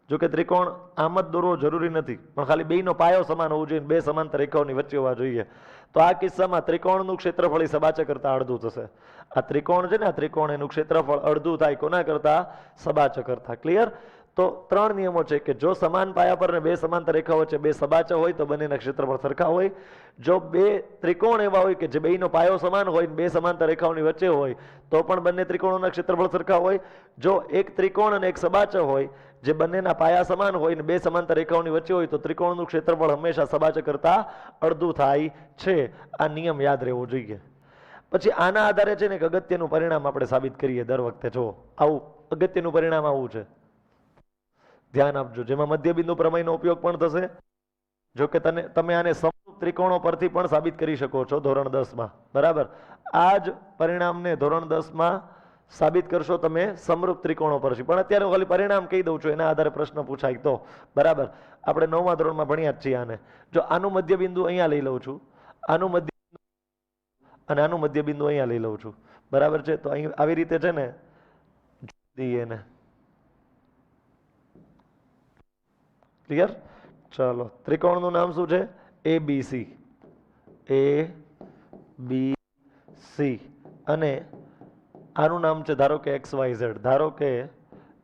જો કે ત્રિકોણ આમ જ દોરવો જરૂરી નથી, પણ ખાલી બેયનો પાયો સમાન હોવું જોઈએ, 2 સમાંતર રેખાઓની વચ્ચે હોવા જોઈએ. તો આ કિસ્સામાં ત્રિકોણનું ક્ષેત્રફળ સબાચા કરતા અડધું થશે. આ ત્રિકોણ છે ને, આ ત્રિકોણ એનું ક્ષેત્રફળ અડધું થાય કોના કરતા? સબાચા કરતા. ક્લિયર? તો 3 નિયમો છે કે જો સમાન પાયા પર ને 2 સમાંતર રેખા વચ્ચે 2 સબાચા હોય તો બંનેના ક્ષેત્રફળ સરખા હોય. જો 2 ત્રિકોણ એવા હોય કે જે બેયનો પાયો સમાન હોય ને 2 સમાંતર રેખાઓની વચ્ચે હોય તો પણ બંને ત્રિકોણોના ક્ષેત્રફળ સરખા હોય. જો એક ત્રિકોણ અને એક સબાચા હોય જે બંનેના પાયા સમાન હોય ને 2 સમાંતર રેખાઓની વચ્ચે હોય તો ત્રિકોણનું ક્ષેત્રફળ હંમેશા સબાચા કરતાં અડધું થાય છે. આ નિયમ યાદ રહેવો જોઈએ. પછી આના આધારે છે ને એક અગત્યનું પરિણામ આપણે સાબિત કરીએ દર વખતે. જો આવું અગત્યનું પરિણામ આવું છે, ધ્યાન આપજો, જેમાં મધ્યબિંદુ પ્રમેયનો ઉપયોગ પણ થશે. જો કે તમે આને સમરૂપ ત્રિકોણો પરથી પણ સાબિત કરી શકો છો ધોરણ 10 માં. બરાબર, આ જ પરિણામને ધોરણ 10 માં સાબિત કરશો તમે સમરૂપ ત્રિકોણો પરથી. પણ અત્યારે હું ખાલી પરિણામ કહી દઉં છું, એના આધારે પ્રશ્ન પૂછાય તો. બરાબર, આપણે 9મા ધોરણમાં ભણ્યા જ છીએ આને. જો આનું મધ્યબિંદુ અહીંયા લઈ લઉં છું, આનું મધ્ય અને આનું મધ્યબિંદુ અહીંયા લઈ લઉં છું. બરાબર છે, તો અહીં આવી રીતે છે ને દઈએ ને. ક્લિયર? ચાલો, ત્રિકોણનું નામ શું છે? ABC. ABC. અને આનું નામ છે ધારો કે XYZ. ધારો કે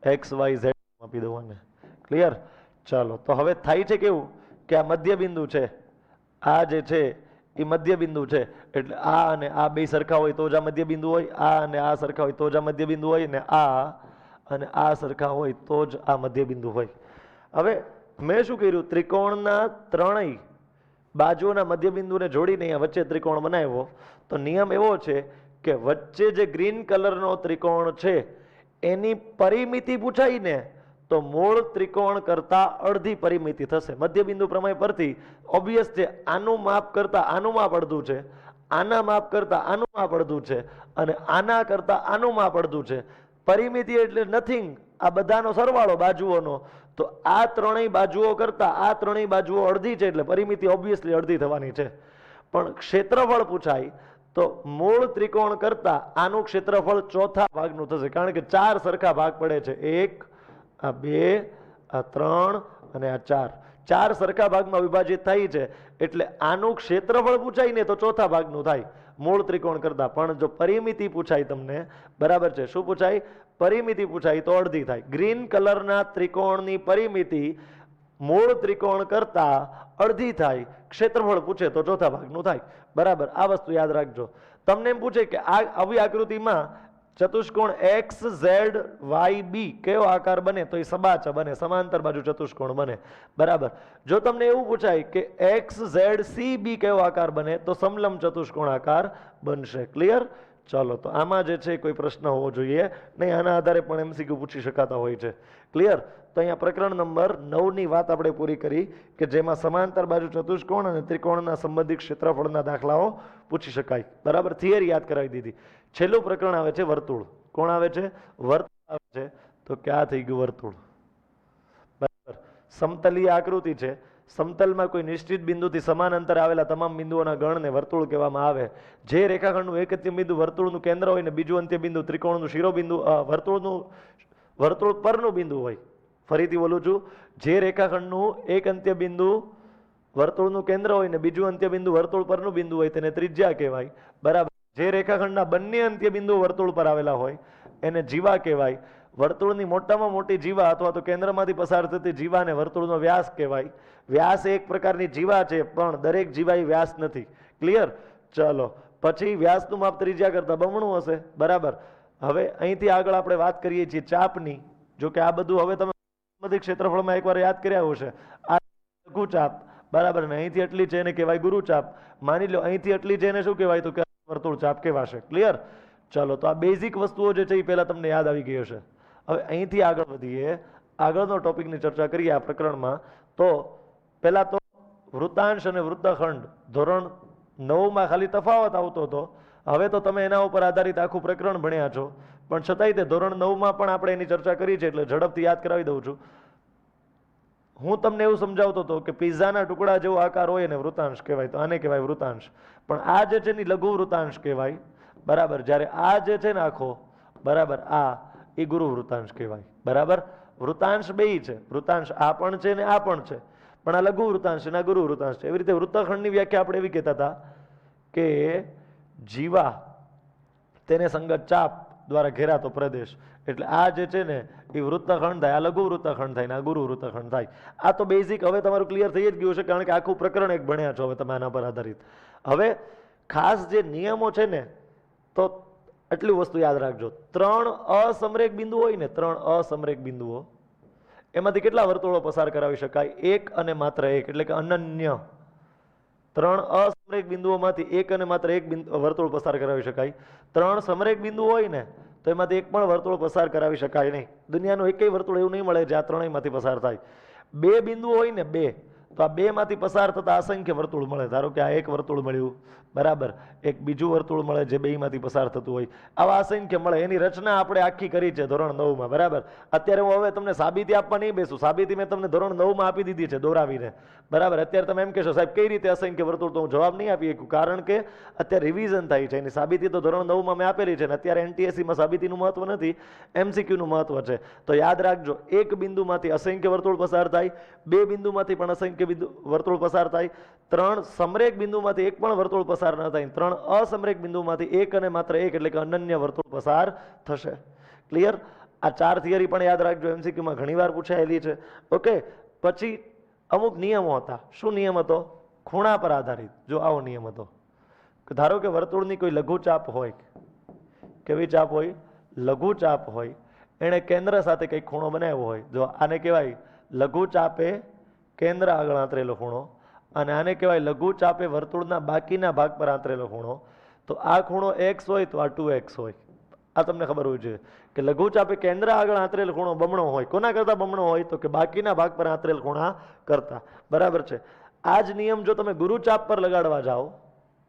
XYZ આપી દઉં આને. ક્લિયર? ચાલો, તો હવે થાય છે કેવું કે આ મધ્યબિંદુ છે, આ જે છે એ મધ્યબિંદુ છે, એટલે આ અને આ બે સરખા હોય તો જ આ મધ્યબિંદુ હોય, આ અને આ સરખા હોય તો જ આ મધ્યબિંદુ હોય, ને આ અને આ સરખા હોય તો જ આ મધ્યબિંદુ હોય. હવે મેં શું કર્યું? ત્રિકોણના ત્રણેય બાજુઓના મધ્યબિંદુને જોડીને અહીંયા વચ્ચે ત્રિકોણ બનાવ્યો. તો નિયમ એવો છે કે વચ્ચે જે ગ્રીન કલરનો ત્રિકોણ છે એની પરિમિતિ પૂછાઈને તો મૂળ ત્રિકોણ કરતા અડધી પરિમિતિ થશે. મધ્યબિંદુ પ્રમેય પરથી ઓબ્વિયસ છે, આનું માપ કરતા આનું માપ અડધું છે, આના માપ કરતા આનું માપ અડધું છે, અને આના કરતા આનું માપ અડધું છે. પરિમિતિ એટલે નથિંગ, આ બધાનો સરવાળો બાજુઓનો. તો આ ત્રણેય બાજુઓ કરતા આ ત્રણેય બાજુઓ અડધી છે, એટલે પરિમિતિ ઓબ્વિયસલી અડધી થવાની છે. પણ ક્ષેત્રફળ પૂછાય તો મૂળ ત્રિકોણ કરતા આનું ક્ષેત્રફળ ચોથા ભાગનું થશે, કારણ કે 4 સરખા ભાગ પડે છે. 1, આ 2, આ 3 અને આ 4. 4 સરખા ભાગમાં વિભાજિત થાય છે, એટલે આનું ક્ષેત્રફળ પૂછાય ને તો ચોથા ભાગનું થાય મૂળ ત્રિકોણ કરતા. પણ જો પરિમિતિ પૂછાય તમને, બરાબર છે, શું પૂછાય? પરિમિતિ પૂછાય તો અડધી થાય. ગ્રીન કલરના ત્રિકોણની પરિમિતિ મૂળ ત્રિકોણ કરતા અડધી થાય, ક્ષેત્રફળ પૂછે તો ચોથા ભાગનું થાય. બરાબર, આ વસ્તુ યાદ રાખજો. તમને એમ પૂછે કે આ આવી આકૃતિમાં ચતુષ્કોણ XZYB કયો આકાર બને? તો એ સબાચા બને, સમાંતર બાજુ ચતુષ્કોણ બને. બરાબર, જો તમને એવું પૂછાય કે XZCB કયો આકાર બને? તો સમલંબ ચતુષ્કોણ આકાર બનશે. ક્લિયર? ચાલો, તો આમાં જે છે કોઈ પ્રશ્ન હોવો જોઈએ નહીં. આના આધારે પણ MCQ પૂછી શકાતા હોય છે. ક્લિયર? તો અહીંયા પ્રકરણ નંબર 9 ની વાત આપણે પૂરી કરી કે જેમાં સમાંતર બાજુ ચતુષ્કોણ અને ત્રિકોણના સંબંધિત ક્ષેત્રફળના દાખલાઓ પૂછી શકાય. બરાબર, થિયરી યાદ કરાવી દીધી. છેલ્લું પ્રકરણ આવે છે વર્તુળ. કોણ આવે છે? વર્તુળ આવે છે. તો ક્યાં થઈ ગયું વર્તુળ? બરાબર, સમતલીય આકૃતિ છે. સમતલમાં કોઈ નિશ્ચિત બિંદુથી સમાન અંતરે આવેલા તમામ બિંદુઓના ગણને વર્તુળ કહેવામાં આવે. જે રેખાખંડનું એક અંત્ય બિંદુ વર્તુળનું કેન્દ્ર હોય ને બીજું અંત્ય બિંદુ ત્રિકોણનું શિરોબિંદુ વર્તુળ પરનું બિંદુ હોય. ફરીથી બોલું છું, જે રેખાખંડનું એક અંત્ય બિંદુ વર્તુળનું કેન્દ્ર હોય ને બીજું અંત્ય બિંદુ વર્તુળ પરનું બિંદુ હોય તેને ત્રિજ્યા કહેવાય. બરાબર, જે રેખાખંડના બંને અંત્ય બિંદુ વર્તુળ પર આવેલા હોય એને જીવા કહેવાય. વર્તુળની મોટામાં મોટી જીવા અથવા તો કેન્દ્રમાંથી પસાર થતી જીવાને વર્તુળનો વ્યાસ કહેવાય. વ્યાસ એક પ્રકારની જીવા છે, પણ દરેક જીવા એ વ્યાસ નથી. ક્લિયર? ચલો, પછી વ્યાસનું માપ ત્રિજ્યા કરતા બમણું હશે. બરાબર, હવે અહીંથી આગળ આપણે વાત કરીએ છીએ ચાપની. જો કે આ બધું હવે તમે ક્ષેત્રફળમાં એકવાર યાદ કર્યા હશે. આ લઘુ ચાપ, બરાબર, ને અહીંથી એટલી છે એને કહેવાય ગુરુ ચાપ. માની લો અહીંથી એટલી છે એને શું કહેવાય? તો કે વર્તુળ ચાપ કહેવાશે. ક્લિયર? ચાલો, તો આ બેઝિક વસ્તુઓ જે છે એ પહેલા તમને યાદ આવી ગઈ હશે. હવે અહીંથી આગળ વધીએ, આગળનો ટોપિકની ચર્ચા કરીએ આ પ્રકરણમાં. તો પહેલા તો વૃત્તાંશ અને વૃત્તખંડ ધોરણ 9 માં ખાલી તફાવત આવતો હતો. હવે તો તમે એના ઉપર આધારિત આખું પ્રકરણ ભણ્યા છો, પણ છતાંય તે ધોરણ 9 માં પણ આપણે એની ચર્ચા કરી છે, એટલે ઝડપથી યાદ કરાવી દઉં છું. હું તમને એવું સમજાવતો હતો કે પિઝાના ટુકડા જેવો આકાર હોય ને વૃત્તાંશ કહેવાય, તો આને કહેવાય વૃત્તાંશ. પણ આ જે છે ને લઘુ વૃત્તાંશ કહેવાય. બરાબર, જ્યારે આ જે છે ને આખો, બરાબર, આ એ ગુરુ વૃત્તાંશ કહેવાય. બરાબર, વૃત્તાંશ બે છે, વૃત્તાંશ આ પણ છે ને આ પણ છે, પણ આ લઘુ વૃત્તાંશ છે ને આ ગુરુ વૃત્તાંશ છે. એવી રીતે વૃત્તખંડની વ્યાખ્યા આપણે એવી કહેતા હતા કે જીવા તેને સંગત ચાપ દ્વારા ઘેરાતો પ્રદેશ. એટલે આ જે છે ને એ વૃત્તખંડ થાય, આ લઘુ વૃત્તખંડ થાય ને આ ગુરુ વૃત્તખંડ થાય. આ તો બેઝિક હવે તમારું ક્લિયર થઈ જ ગયું છે, કારણ કે આખું પ્રકરણ એક ભણ્યા છો હવે તમે આના પર આધારિત. હવે ખાસ જે નિયમો છે ને, તો એટલી વસ્તુ યાદ રાખજો. 3 અસમરેખ બિંદુ હોય ને, 3 અસમરેખ બિંદુઓ, એમાંથી કેટલા વર્તુળો પસાર કરાવી શકાય? 1 અને માત્ર 1, એટલે કે અનન્ય. 3 અસમરેખ બિંદુઓમાંથી 1 અને માત્ર 1 વર્તુળ પસાર કરાવી શકાય. 3 સમરેખ બિંદુ હોય ને તો એમાંથી એક પણ વર્તુળ પસાર કરાવી શકાય નહીં. દુનિયાનું એકેય વર્તુળ એવું નહીં મળે જે આ ત્રણેયમાંથી પસાર થાય. 2 બિંદુ હોય ને, 2, તો આ 2 માંથી પસાર થતા અસંખ્ય વર્તુળ મળે. ધારો કે આ એક વર્તુળ મળ્યું, બરાબર, એક બીજું વર્તુળ મળે જે 2 માંથી પસાર થતું હોય, આવા અસંખ્ય મળે. એની રચના આપણે આખી કરી છે ધોરણ 9 માં, બરાબર. અત્યારે હું હવે તમને સાબિતી આપવા નહીં બેસું, સાબિતી મેં તમને ધોરણ 9 માં આપી દીધી છે દોરાવીને, બરાબર. અત્યારે તમે એમ કહેશો સાહેબ કઈ રીતે અસંખ્ય વર્તુળ, તો હું જવાબ નહીં આપી શકું, કારણ કે અત્યારે રિવિઝન થાય છે. એની સાબિતી તો ધોરણ 9 માં મેં આપેલી છે, ને અત્યારે NTSC માં સાબિતીનું મહત્વ નથી, MCQ નું મહત્વ છે. તો યાદ રાખજો, એક બિંદુમાંથી અસંખ્ય વર્તુળ પસાર થાય, 2 બિંદુમાંથી પણ અસંખ્ય વર્તુળ પસાર થાય, 3 સમરેખ બિંદુમાંથી એક પણ વર્તુળ પસાર ન થાય, 3 અસમરેખ બિંદુમાંથી 1 અને માત્ર 1, એટલે કે અનન્ય વર્તુળ પસાર થશે. ક્લિયર? આ 4 થિયરી પણ યાદ રાખજો, MCQ માં ઘણીવાર પૂછાયેલી છે. ઓકે, પછી અમુક નિયમો હતા. શું નિયમ હતો? ખૂણા પર આધારિત. જો આવો નિયમ હતો, ધારો કે વર્તુળની કોઈ લઘુ ચાપ હોય, કેવી ચાપ હોય? લઘુ ચાપ હોય, એણે કેન્દ્ર સાથે કંઈક ખૂણો બનાવ્યો હોય. જો આને કહેવાય લઘુ ચાપે કેન્દ્ર આગળ આંતરેલો ખૂણો, અને આને કહેવાય લઘુ ચાપે વર્તુળના બાકીના ભાગ પર આંતરેલો ખૂણો. તો આ ખૂણો x હોય તો આ 2x હોય. આ તમને ખબર હોવી જોઈએ કે લઘુ ચાપે કેન્દ્ર આગળ આંતરેલ ખૂણો બમણો હોય. કોના કરતા બમણો હોય? તો કે બાકીના ભાગ પર આંતરેલ ખૂણા કરતા, બરાબર છે. આ જ નિયમ જો તમે ગુરુચાપ પર લગાડવા જાઓ,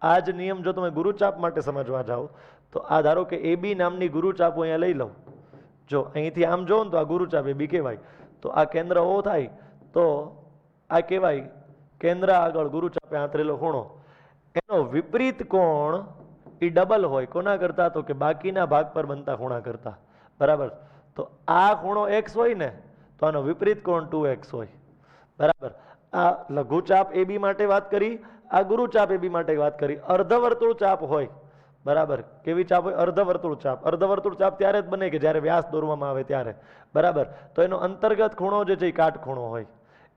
આ જ નિયમ જો તમે ગુરુચાપ માટે સમજવા જાઓ, તો આ ધારો કે AB નામની ગુરુચાપ હું અહીંયા લઈ લઉં. જો અહીંથી આમ જોઉં ને તો આ ગુરુચાપ AB કહેવાય. તો આ કેન્દ્ર O થાય તો આ કહેવાય કેન્દ્ર આગળ ગુરુચાપે આંતરેલો ખૂણો. એનો વિપરીત કોણ એ ડબલ હોય. કોના કરતા? તો કે બાકીના ભાગ પર બનતા ખૂણા કરતા, બરાબર. તો આ ખૂણો x હોય ને તો આનો વિપરીત કોણ 2x હોય, બરાબર. આ લઘુચાપ AB માટે વાત કરી, આ ગુરુચાપ AB માટે વાત કરી. અર્ધવર્તુળ ચાપ હોય, બરાબર. કેવી ચાપ હોય? અર્ધવર્તુળ ચાપ. અર્ધવર્તુળ ચાપ ત્યારે જ બને કે જ્યારે વ્યાસ દોરવામાં આવે ત્યારે, બરાબર. તો એનો અંતર્ગત ખૂણો જે છે એ કાટખૂણો હોય.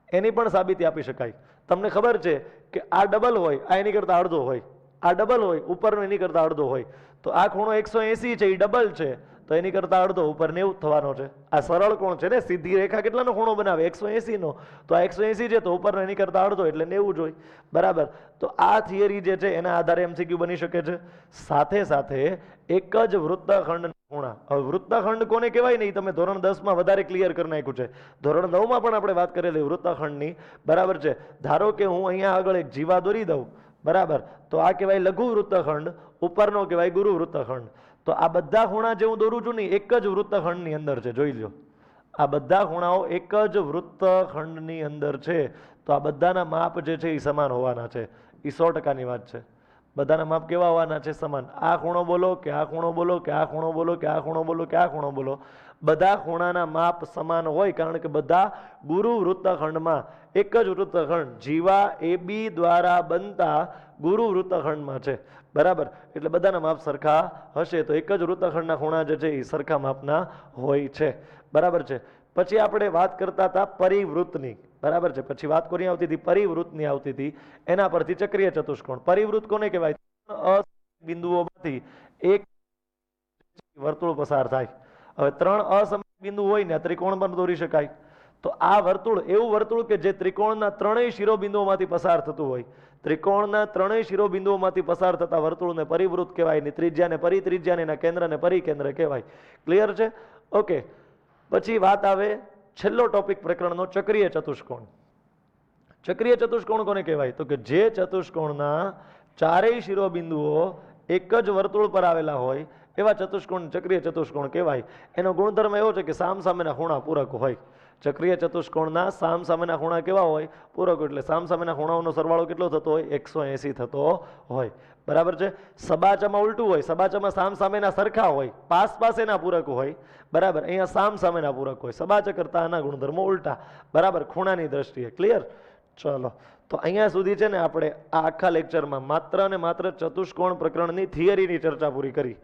એની પણ સાબિતી આપી શકાય. તમને ખબર છે કે આ ડબલ હોય, આ એની કરતા અડધો હોય. આ ડબલ હોય, ઉપરનો એની કરતા અડધો હોય. તો આ ખૂણો 180 છે, એ ડબલ છે, તો એની કરતા અડધો, ઉપર 90 થવાનો છે. આ સરળ કોણ છે ને, સીધી રેખા કેટલાનો ખૂણો બનાવે? 180 નો. તો આ 180 છે તો ઉપરનો એની કરતા અડધો, એટલે 90 જ હોય, બરાબર. તો આ થિયરી જે છે એના આધારે MCQ બની શકે છે. સાથે સાથે એક જ વૃત્તખંડ ખૂણા. હવે વૃત્તખંડ કોને કહેવાય ને, તમે ધોરણ 10 માં વધારે ક્લિયર કરી નાખ્યું છે. ધોરણ 9 માં પણ આપણે વાત કરેલી વૃત્તખંડની, બરાબર છે. ધારો કે હું અહીંયા આગળ એક જીવા દોરી દઉં, બરાબર, તો આ કહેવાય લઘુ વૃત્તખંડ, ઉપરનો કહેવાય ગુરુ વૃત્તખંડ. તો આ બધા ખૂણા જે હું દોરું છું ને એક જ વૃત્તખંડની અંદર છે. જોઈ લો, આ બધા ખૂણાઓ એક જ વૃત્તખંડની અંદર છે. તો આ બધાના માપ જે છે એ સમાન હોવાના છે. એ 100%ની વાત છે. બધાના માપ કેવા હોવાના છે? સમાન. આ ખૂણો બોલો કે આ ખૂણો બોલો કે આ ખૂણો બોલો કે આ ખૂણો બોલો કે આ ખૂણો બોલો, બધા ખૂણાના માપ સમાન હોય, કારણ કે બધા ગુરુ વૃત્તખંડમાં, એક જ વૃત્તખંડ જીવા AB દ્વારા બનતા ગુરુ વૃત્તખંડમાં છે, બરાબર. એટલે બધાના માપ સરખા હશે. તો એક જ વૃત્તખંડના ખૂણા જે છે એ સરખા માપના હોય છે, બરાબર છે. પછી આપણે વાત કરતા હતા પરિવૃત્તની, બરાબર છે. પછી વાત કોની આવતી હતી? પરિવૃત્તની આવતી હતી. એના પરથી ચક્રીય ચતુષ્કોણ. પરિવૃત્ત કોને કહેવાય? બિંદુઓમાંથી એક વર્તુળ પસાર થાય. હવે 3 અસમાન બિંદુ હોય ને ત્રિકોણ પણ દોરી શકાય. તો આ વર્તુળ એવું વર્તુળ કે જે ત્રિકોણના 3 શિરોબિંદુઓમાંથી પસાર થતું હોય. ત્રિકોણના 3 શિરોબિંદુઓમાંથી પસાર થતા વર્તુળને પરિવૃત્ત કહેવાય. ની ત્રિજ્યાને પરિત્રિજ્યાને, એના કેન્દ્રને પરિકેન્દ્ર કહેવાય. ક્લિયર છે? ઓકે. પછી વાત આવે છેલ્લો ટોપિક પ્રકરણનો, ચક્રીય ચતુષ્કોણ. ચક્રીય ચતુષ્કોણ કોને કહેવાય? તો કે જે ચતુષ્કોણના 4 શિરોબિંદુઓ એક જ વર્તુળ પર આવેલા હોય એવા ચતુષ્કોણ ચક્રીય ચતુષ્કોણ કહેવાય. એનો ગુણધર્મ એવો છે કે સામસામેના ખૂણા પૂરક હોય. ચક્રીય ચતુષ્કોણના સામસામેના ખૂણા કેવા હોય? પૂરક. એટલે સામસામેના ખૂણાઓનો સરવાળો કેટલો થતો હોય? 180 થતો હોય, બરાબર છે. સબાચામાં ઉલટું હોય. સબાચામાં સામસામેના સરખા હોય, પાસ એના પૂરક હોય, બરાબર. અહીંયા સામસામેના પૂરક હોય. સબાચા કરતા આના ગુણધર્મો ઉલટા, બરાબર, ખૂણાની દ્રષ્ટિએ. ક્લિયર? ચલો, તો અહીંયા સુધી છે ને આપણે આ આખા લેક્ચરમાં માત્ર ને માત્ર ચતુષ્કોણ પ્રકરણની થિયરીની ચર્ચા પૂરી કરી.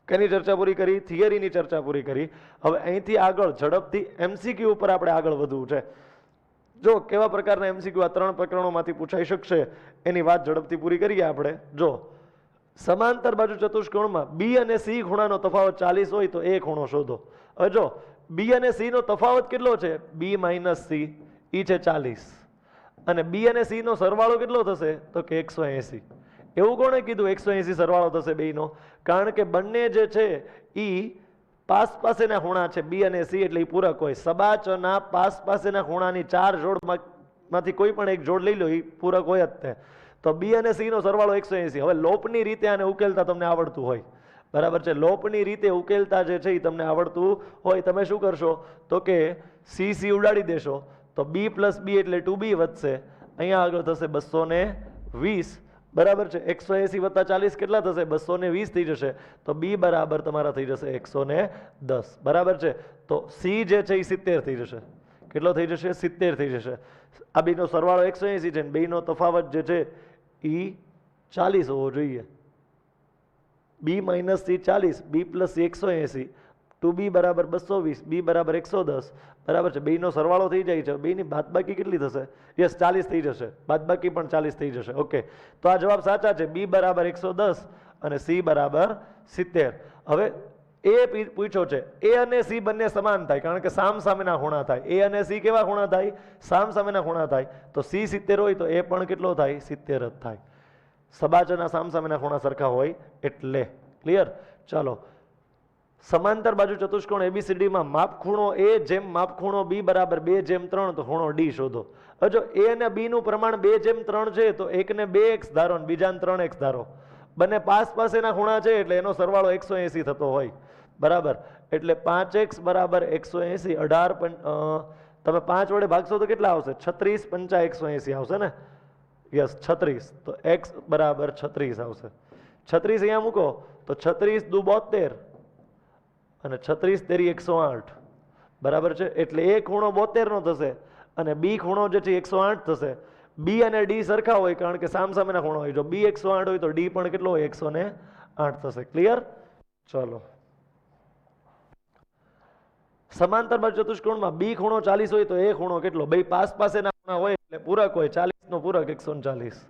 કેની ચર્ચા પૂરી કરી? થિયરીની ચર્ચા પૂરી કરી. હવે અહીંથી આગળ ઝડપથી એમસીક્યુ ઉપર આપણે આગળ વધવું છે. જો કેવા પ્રકારના એમસીક્યુ આ 3 પ્રકરણોમાંથી પૂછાઈ શકશે એની વાત ઝડપથી પૂરી કરીએ આપણે. જો સમાંતર બાજુ ચતુષ્કોણમાં બી અને સી ખૂણાનો તફાવત 40 હોય તો એ ખૂણો શોધો. હવે જો બી અને સી નો તફાવત કેટલો છે? બી માઇનસ સી, ઈ છે 40, અને બી અને સી નો સરવાળો કેટલો થશે? તો કે 180. એવું કોણે કીધું 180 સરવાળો થશે બેયનો? કારણ કે બંને જે છે ઈ પાસેના ખૂણા છે, બી અને સી, એટલે ઈ પૂરક હોય. સબાચના પાસેના ખૂણાની 4 જોડમાંથી કોઈ પણ એક જોડ લઈ લો, ઈ પૂરક હોય જ તે. તો બી અને સી નો સરવાળો 180. હવે લોપની રીતે આને ઉકેલતા તમને આવડતું હોય, બરાબર છે? લોપની રીતે ઉકેલતા જે છે એ તમને આવડતું હોય, તમે શું કરશો? તો કે સી ઉડાડી દેશો તો બી પ્લસ બી એટલે 2b વધશે. અહીંયા આગળ થશે 220, બરાબર છે? 180 વત્તા 40 કેટલા થશે? 220 થઈ જશે. તો બી બરાબર તમારા થઈ જશે 110, બરાબર છે? તો સી જે છે એ 70 થઈ જશે. કેટલો થઈ જશે? 70 થઈ જશે. આ બેનો સરવાળો 180 છે, બેનો તફાવત જે છે એ 40 હોવો જોઈએ. બી માઇનસ સી 40, બી પ્લસ સી 180, 2b બરાબર 220, બી બરાબર 110, બરાબર છે? બેનો સરવાળો થઈ જાય છે. બેની બાદબાકી કેટલી થશે? યસ, 40 થઈ જશે. બાદબાકી પણ 40 થઈ જશે. ઓકે, તો આ જવાબ સાચા છે. બી બરાબર 110 અને સી બરાબર 70. હવે એ પૂછ્યો છે એ અને સી બંને સમાન થાય, કારણ કે સામસામેના ખૂણા થાય. એ અને સી કેવા ખૂણા થાય? સામસામેના ખૂણા થાય. તો સી 70 હોય તો એ પણ કેટલો થાય? 70 જ થાય. સબાચના સામસામેના ખૂણા સરખા હોય એટલે. ક્લિયર? ચાલો, સમાંતર બાજુ ચતુષ્કોણ એબીસીડીમાં માપખૂણો એ જેમ માપખૂણો બી બરાબર 2/3 તો ખૂણો ડી શોધો. હવે જો એ અને બી નું પ્રમાણ 2/3 છે તો એકને 2x ધારો ને બીજાને 3x ધારો. બંને પાસેના ખૂણા છે એટલે એનો સરવાળો 180 થતો હોય, બરાબર? એટલે 5x બરાબર 180, 18 તમે 5 વડે ભાગશો તો કેટલા આવશે? 36 5 180 આવશે ને? યસ, 36. તો x બરાબર 36 આવશે. 36 અહીંયા મૂકો તો 36 દુ 72 અને 36 તેરી 108, બરાબર છે? એટલે એ ખૂણો 72 નો થશે અને બી ખૂણો જે છે 108 થશે. બી અને ડી સરખા હોય કારણ કે સામસામેના ખૂણો હોય. જો બી 108 હોય તો ડી પણ કેટલો હોય? 108 થશે. ક્લિયર? ચલો, સમાંતર બાજુ ચતુષ્કોણમાં બી ખૂણો 40 હોય તો એ ખૂણો કેટલો? બે પાસેના ખૂણા હોય એટલે પૂરક હોય. 40 નો પૂરક 140,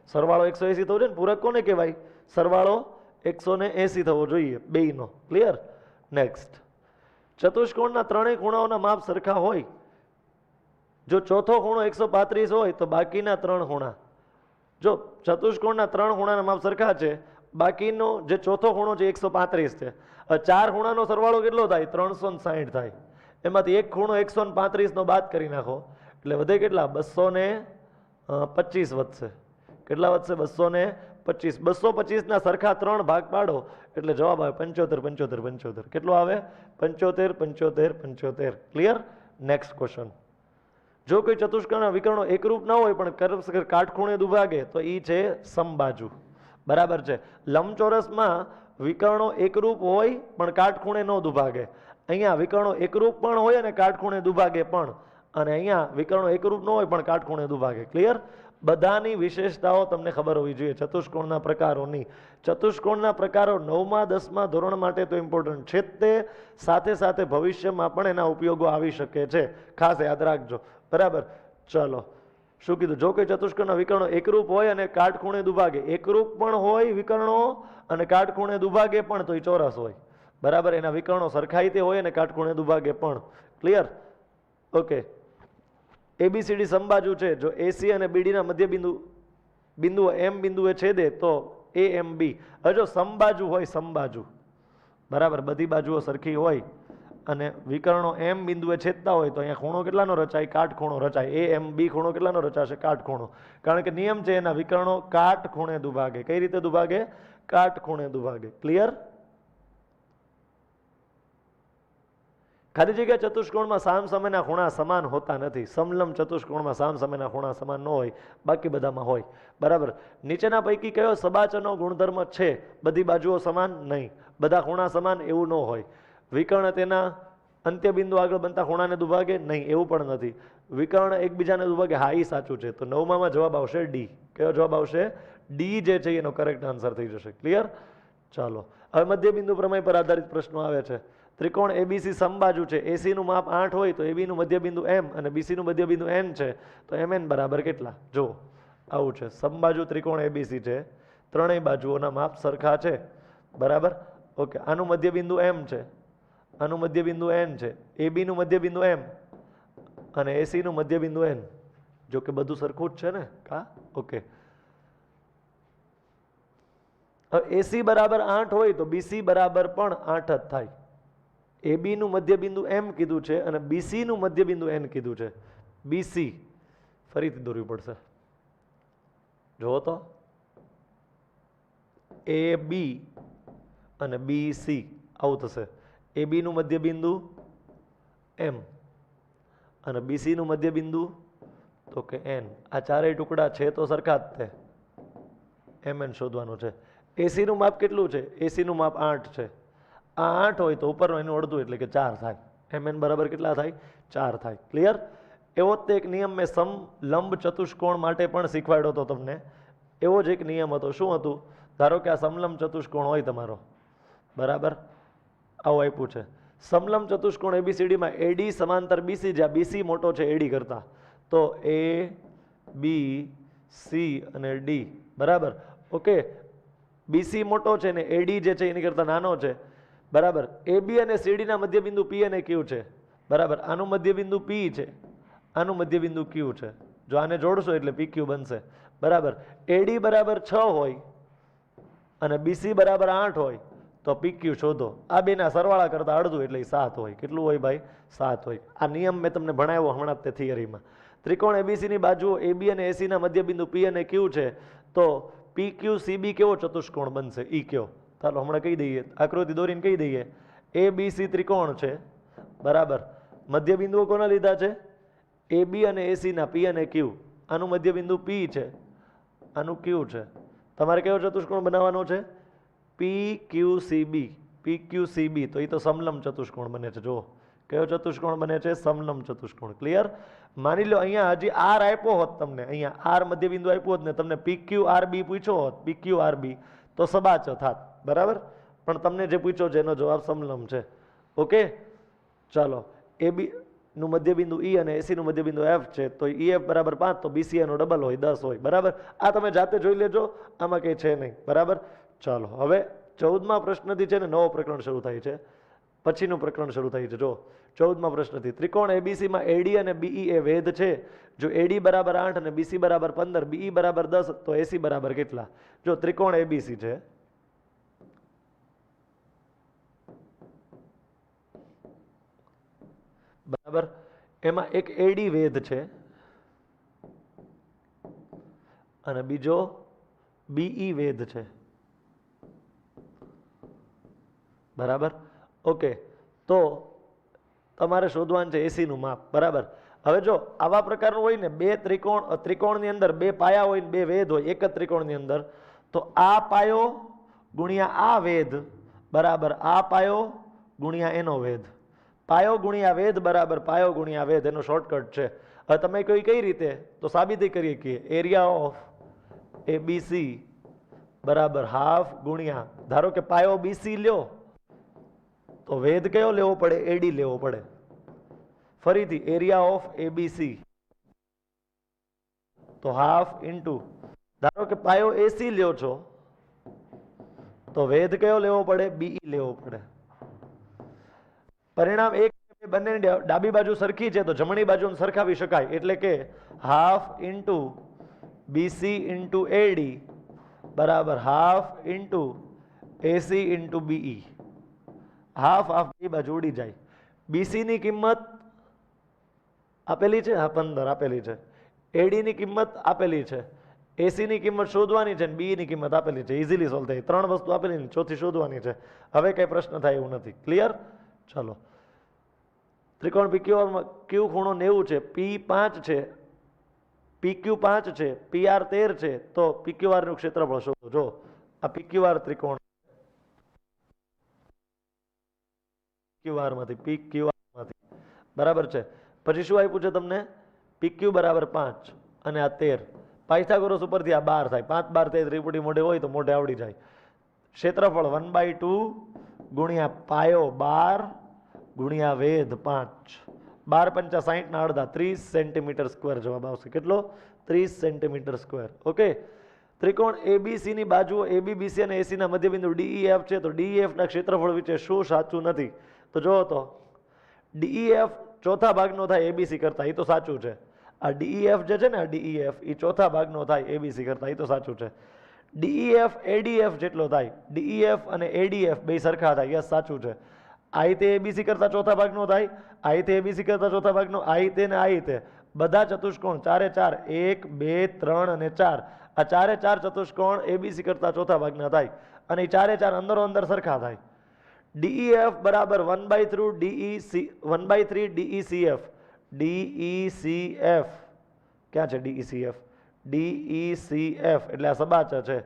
સરવાળો 180 થવો જોઈએ ને? પૂરક કોને કહેવાય? સરવાળો 180 થવો જોઈએ બેયનો. ક્લિયર? નેક્સ્ટ, ચતુષ્કોણના ત્રણેય ખૂણાઓના માપ સરખા હોય. જો ચોથો ખૂણો 135 હોય તો બાકીના 3 ખૂણા, જો ચતુષ્કોણના 3 ખૂણાના માપ સરખા છે, બાકીનો જે ચોથો ખૂણો છે 135 છે. 4 ખૂણાનો સરવાળો કેટલો થાય? 360 થાય. એમાંથી એક ખૂણો 135 નો બાદ કરી નાખો એટલે વધે કેટલા? 225 વધશે. કેટલા વધશે? 225. 225 ના સરખા 3 ભાગ પાડો એટલે જવાબ આવે 75 75 75. કેટલો આવે? 75 75 75. ક્લિયર? નેક્સ્ટ ક્વેશ્ચન, જો કોઈ ચતુષ્કોણના વિકર્ણો એકરૂપ ના હોય પણ કાટખૂણે દુભાગે તો ઈ છે સમબાજુ, બરાબર છે? લંબચોરસમાં વિકર્ણો એકરૂપ હોય પણ કાટખૂણે ન દુભાગે. અહીંયા વિકર્ણો એકરૂપ પણ હોય અને કાટખૂણે દુભાગે પણ, અને અહીંયા વિકર્ણો એકરૂપ ન હોય પણ કાટખૂણે દુભાગે. ક્લિયર? બધાની વિશેષતાઓ તમને ખબર હોવી જોઈએ ચતુષ્કોણના પ્રકારોની. ચતુષ્કોણના પ્રકારો 9મા 10મા ધોરણ માટે તો ઇમ્પોર્ટન્ટ છે જ, તે સાથે સાથે ભવિષ્યમાં પણ એના ઉપયોગો આવી શકે છે. ખાસ યાદ રાખજો, બરાબર? ચલો, શું કીધું? જો કોઈ ચતુષ્કોણના વિકર્ણો એકરૂપ હોય અને કાટખૂણે દુભાગે, એકરૂપ પણ હોય વિકર્ણો અને કાટખૂણે દુભાગે પણ તો એ ચોરસ હોય, બરાબર? એના વિકર્ણો સરખાઈ હોય અને કાટખૂણે દુભાગે પણ. ક્લિયર? ઓકે, એબીસીડી સમબાજુ છે. જો એસી અને બીડીના મધ્ય બિંદુઓ એમ બિંદુએ છેદે તો એ એમ બી. હવે જો સમબાજુ હોય, સમબાજુ, બરાબર, બધી બાજુઓ સરખી હોય અને વિકર્ણો એમ બિંદુએ છેદતા હોય તો અહીંયા ખૂણો કેટલાનો રચાય? કાટખૂણો રચાય. એ એમ બી ખૂણો કેટલાનો રચાશે? કાટખૂણો. કારણ કે નિયમ છે એના વિકર્ણો કાટખૂણે દુભાગે. કઈ રીતે દુભાગે? કાટખૂણે દુભાગે. ક્લિયર? ખાલી જગ્યા ચતુષ્કોણમાં સામસામેના ખૂણા સમાન હોતા નથી. સમલંબ ચતુષ્કોણમાં સામસામેના ખૂણા સમાન ન હોય, બાકી બધામાં હોય, બરાબર? નીચેના પૈકી કયો સબાચનો ગુણધર્મ છે? બધી બાજુઓ સમાન? નહીં. બધા ખૂણા સમાન? એવું ન હોય. વિકર્ણ તેના અંત્યબિંદુ આગળ બનતા ખૂણાને દુભાગે? નહીં, એવું પણ નથી. વિકર્ણ એકબીજાને દુભાગે? હા, એ સાચું છે. તો 9માં જવાબ આવશે ડી. કયો જવાબ આવશે? ડી જે છે એનો કરેક્ટ આન્સર થઈ જશે. ક્લિયર? ચાલો, હવે મધ્યબિંદુ પ્રમેય પર આધારિત પ્રશ્નો આવે છે. ત્રિકોણ એબીસી સમબાજુ છે. એસી નું માપ 8 હોય તો એબી નું મધ્યબિંદુ એમ અને બીસી નું મધ્યબિંદુ એન છે, તો એમએન બરાબર કેટલા? જો આવું છે. સમબાજુ ત્રિકોણ એબીસી છે, ત્રણેય બાજુઓના માપ સરખા છે, બરાબર. ઓકે, આનું મધ્યબિંદુ એમ છે, આનું મધ્યબિંદુ એન છે, એબી નું મધ્યબિંદુ એમ અને એસી નું મધ્યબિંદુ એન. જો કે બધું સરખું જ છે ને, કા? ઓકે. એસી બરાબર 8 હોય તો બીસી બરાબર પણ 8 જ થાય. એબી નું મધ્યબિંદુ એમ કીધું છે અને બીસી નું મધ્યબિંદુ એન કીધું છે. બીસી ફરીથી દોરવી પડશે. જુઓ તો, એ બી અને બી સી આવું થશે. એ બી નું મધ્યબિંદુ એમ અને બીસી નું મધ્યબિંદુ તો કે એન. આ ચારેય ટુકડા છે તો સરખા જ તે. એમ એન શોધવાનું છે. એસી નું માપ કેટલું છે? એસી નું માપ 8 છે. આ 8 હોય તો ઉપરનું એનું અડધું એટલે કે 4 થાય. એમ એન બરાબર કેટલા થાય? 4 થાય. ક્લિયર? એવો જ એક નિયમ મેં સમલંબ ચતુષ્કોણ માટે પણ શીખવાડ્યો હતો તમને. એવો જ એક નિયમ હતો. શું હતું? ધારો કે આ સમલંબ ચતુષ્કોણ હોય તમારો, બરાબર, આવું આપ્યું છે. સમલંબ ચતુષ્કોણ એબીસીડીમાં એડી સમાંતર બીસી, જ્યાં બીસી મોટો છે એડી કરતા, તો એ બી સી અને ડી, બરાબર. ઓકે, બીસી મોટો છે ને એડી જે છે એની કરતા નાનો છે, બરાબર. એબી અને સીડીના મધ્યબિંદુ પી અને ક્યુ છે, બરાબર. આનું મધ્યબિંદુ પી છે, આનું મધ્યબિંદુ ક્યુ છે. જો આને જોડશો એટલે પી ક્યુ બનશે, બરાબર. એડી બરાબર 6 હોય અને બીસી બરાબર 8 હોય તો પીક્યુ શોધો. આ બેના સરવાળા કરતા અડધું એટલે 7 હોય. કેટલું હોય ભાઈ? 7 હોય. આ નિયમ મેં તમને ભણાવ્યો હમણાં જ તે થિયરીમાં. ત્રિકોણ એબીસીની બાજુઓ એબી અને એસીના મધ્યબિંદુ પી અને ક્યુ છે, તો પી ક્યુ સીબી કેવો ચતુષ્કોણ બનશે? ઈ કયો. ચાલો હમણાં કહી દઈએ, આકૃતિ દોરીને કહી દઈએ. એ બી સી ત્રિકોણ છે, બરાબર. મધ્યબિંદુઓ કોના લીધા છે? એ બી અને એસીના, પી અને ક્યુ. આનું મધ્યબિંદુ પી છે, આનું ક્યુ છે. તમારે કેવો ચતુષ્કોણ બનાવવાનો છે? પી ક્યુ સીબી. પી ક્યુ સીબી. તો એ તો સમલંબ ચતુષ્કોણ બને છે. જો કયો ચતુષ્કોણ બને છે? સમલંબ ચતુષ્કોણ. ક્લિયર? માની લો અહીંયા હજી આર આપ્યો હોત તમને, અહીંયા આર મધ્યબિંદુ આપ્યું હોત ને તમને પી ક્યુ આર બી પૂછ્યો હોત, પી ક્યુ આર બી, તો સબાચ થાત, બરાબર. પણ તમને જે પૂછ્યો છે એનો જવાબ સમલંબ છે. ઓકે, ચાલો. એ બી નું મધ્યબિંદુ ઈ અને એસી નું મધ્યબિંદુ એફ છે, તો ઈ એફ બરાબર 5, તો બીસી એનો ડબલ હોય, 10 હોય, બરાબર. આ તમે જાતે જોઈ લેજો, આમાં કંઈ છે નહીં, બરાબર. ચાલો હવે 14મા પ્રશ્નથી છે ને નવો પ્રકરણ શરૂ થાય છે, પછીનું પ્રકરણ શરૂ થાય છે. જો 14મા પ્રશ્નથી, ત્રિકોણ એબીસીમાં એડી અને બીઈ એ વેધ છે. જો એડી બરાબર 8 અને બીસી બરાબર 15, બીઈ બરાબર 10, તો એસી બરાબર કેટલા? જો ત્રિકોણ એબીસી છે, બરાબર. એમાં એક એડી વેધ છે અને બીજો બીઈ વેધ છે, બરાબર. ઓકે, તો તમારે શોધવાનું છે એસી નું માપ, બરાબર. હવે જો આવા પ્રકારનું હોય ને, બે ત્રિકોણની અંદર બે પાયા હોય ને બે વેધ હોય એક જ ત્રિકોણની અંદર, તો આ પાયો ગુણ્યા આ વેધ બરાબર આ પાયો ગુણ્યા એનો વેધ. પાયો ગુણ્યા વેધ બરાબર પાયો ગુણ્યા વેધ, એનો શોર્ટકટ છે. હવે તમે કઈ રીતે તો સાબિતી કરીએ કે એરિયા ઓફ એબીસી બરાબર હાફ ગુણ્યા, ધારો કે પાયો બીસી લ્યો તો વેધ કયો લેવો પડે? એડી લેવો પડે. ફરીથી એરિયા ઓફ એબીસી તો હાફ ઇન્ટુ, ધારો કે પાયો એસી લ્યો છો તો વેધ કયો લેવો પડે? બીઈ લેવો પડે. પરિણામ એક, બંને ડાબી બાજુ સરખી છે તો જમણી બાજુને સરખાવી શકાય, એટલે કે હાફ ઇન્ટુ બીસી ઇન્ટુ એડી બરાબર half into AC into BE. Half half બે બાજુ ઉડી જાય. બીસી ની કિંમત આપેલી છે, હા 15 આપેલી છે. એડી ની કિંમત આપેલી છે. એસી ની કિંમત શોધવાની છે, બીઈ ની કિંમત આપેલી છે. ઇઝીલી સોલ્વ થાય. 3 વસ્તુ આપેલી ને ચોથી શોધવાની છે. હવે કઈ પ્રશ્ન થાય એવું નથી. ક્લિયર? ચલો, ત્રિકોણ પીક્યુઆરમાં ક્યુ ખૂણો 90 છે, પી 5 છે, પીક્યુ 5 છે, પીઆર 13 છે, તો પીક્યુઆર નું ક્ષેત્રફળ શોધો. જો આ પીક્યુઆર ત્રિકોણ, પીક્યુઆર માંથી બરાબર છે. પછી શું આપ્યું છે તમને? પીક્યુ બરાબર 5 અને આ 13. પાયથાગોરસ ઉપરથી આ 12 થાય. 5 12 13 ત્રિપુટી મોઢે હોય તો મોઢે આવડી જાય. ક્ષેત્રફળ 1/2 ગુણ્યા પાયો 12 ગુણ્યા વેધ 5, 12 પંચા 60 ના અડધા 30 સેન્ટીમીટર સ્ક્વેર જવાબ આવશે. કેટલો? 30 સેન્ટીમીટર સ્ક્વેર. ઓકે. ત્રિકોણ એબીસી ની બાજુઓ એબી, બીસી અને એસી ના મધ્યબિંદુ ડીઈએફ છે. તો ડીઈએફ ના ક્ષેત્રફળ વિશે શું સાચું નથી? તો જો તો ડીઈએફ ચોથા ભાગનો થાય એબીસી કરતા, એ તો સાચું છે. આ ડીઈએફ જે છે ને, આ ડીઈએફ એ ચોથા ભાગનો થાય એબીસી કરતા, એ તો સાચું છે. ડીઈએફ એડીએફ જેટલો થાય, ડીઈએફ અને એડીએફ બે સરખા થાય, યસ સાચું છે. આઈ તે એબીસી કરતા ચોથા ભાગનો થાય, આઈ તે એબીસી કરતા ચોથા ભાગનો, આઈ તે ને આઈ તે બધા ચતુષ્કોણ ચારે ચાર 1 2 3 અને 4, આ ચારે ચાર ચતુષ્કોણ એબીસી કરતા ચોથા ભાગના થાય અને એ ચારે ચાર અંદરો અંદર સરખા થાય. ડીઈએફ બરાબર 1/3 ડીઈસી 1/3 ડીઈસીએફ. ડીઈસીએફ ક્યાં છે? ડીઈસીએફ ડીઈસીએફ એટલે આ સબાચર છે,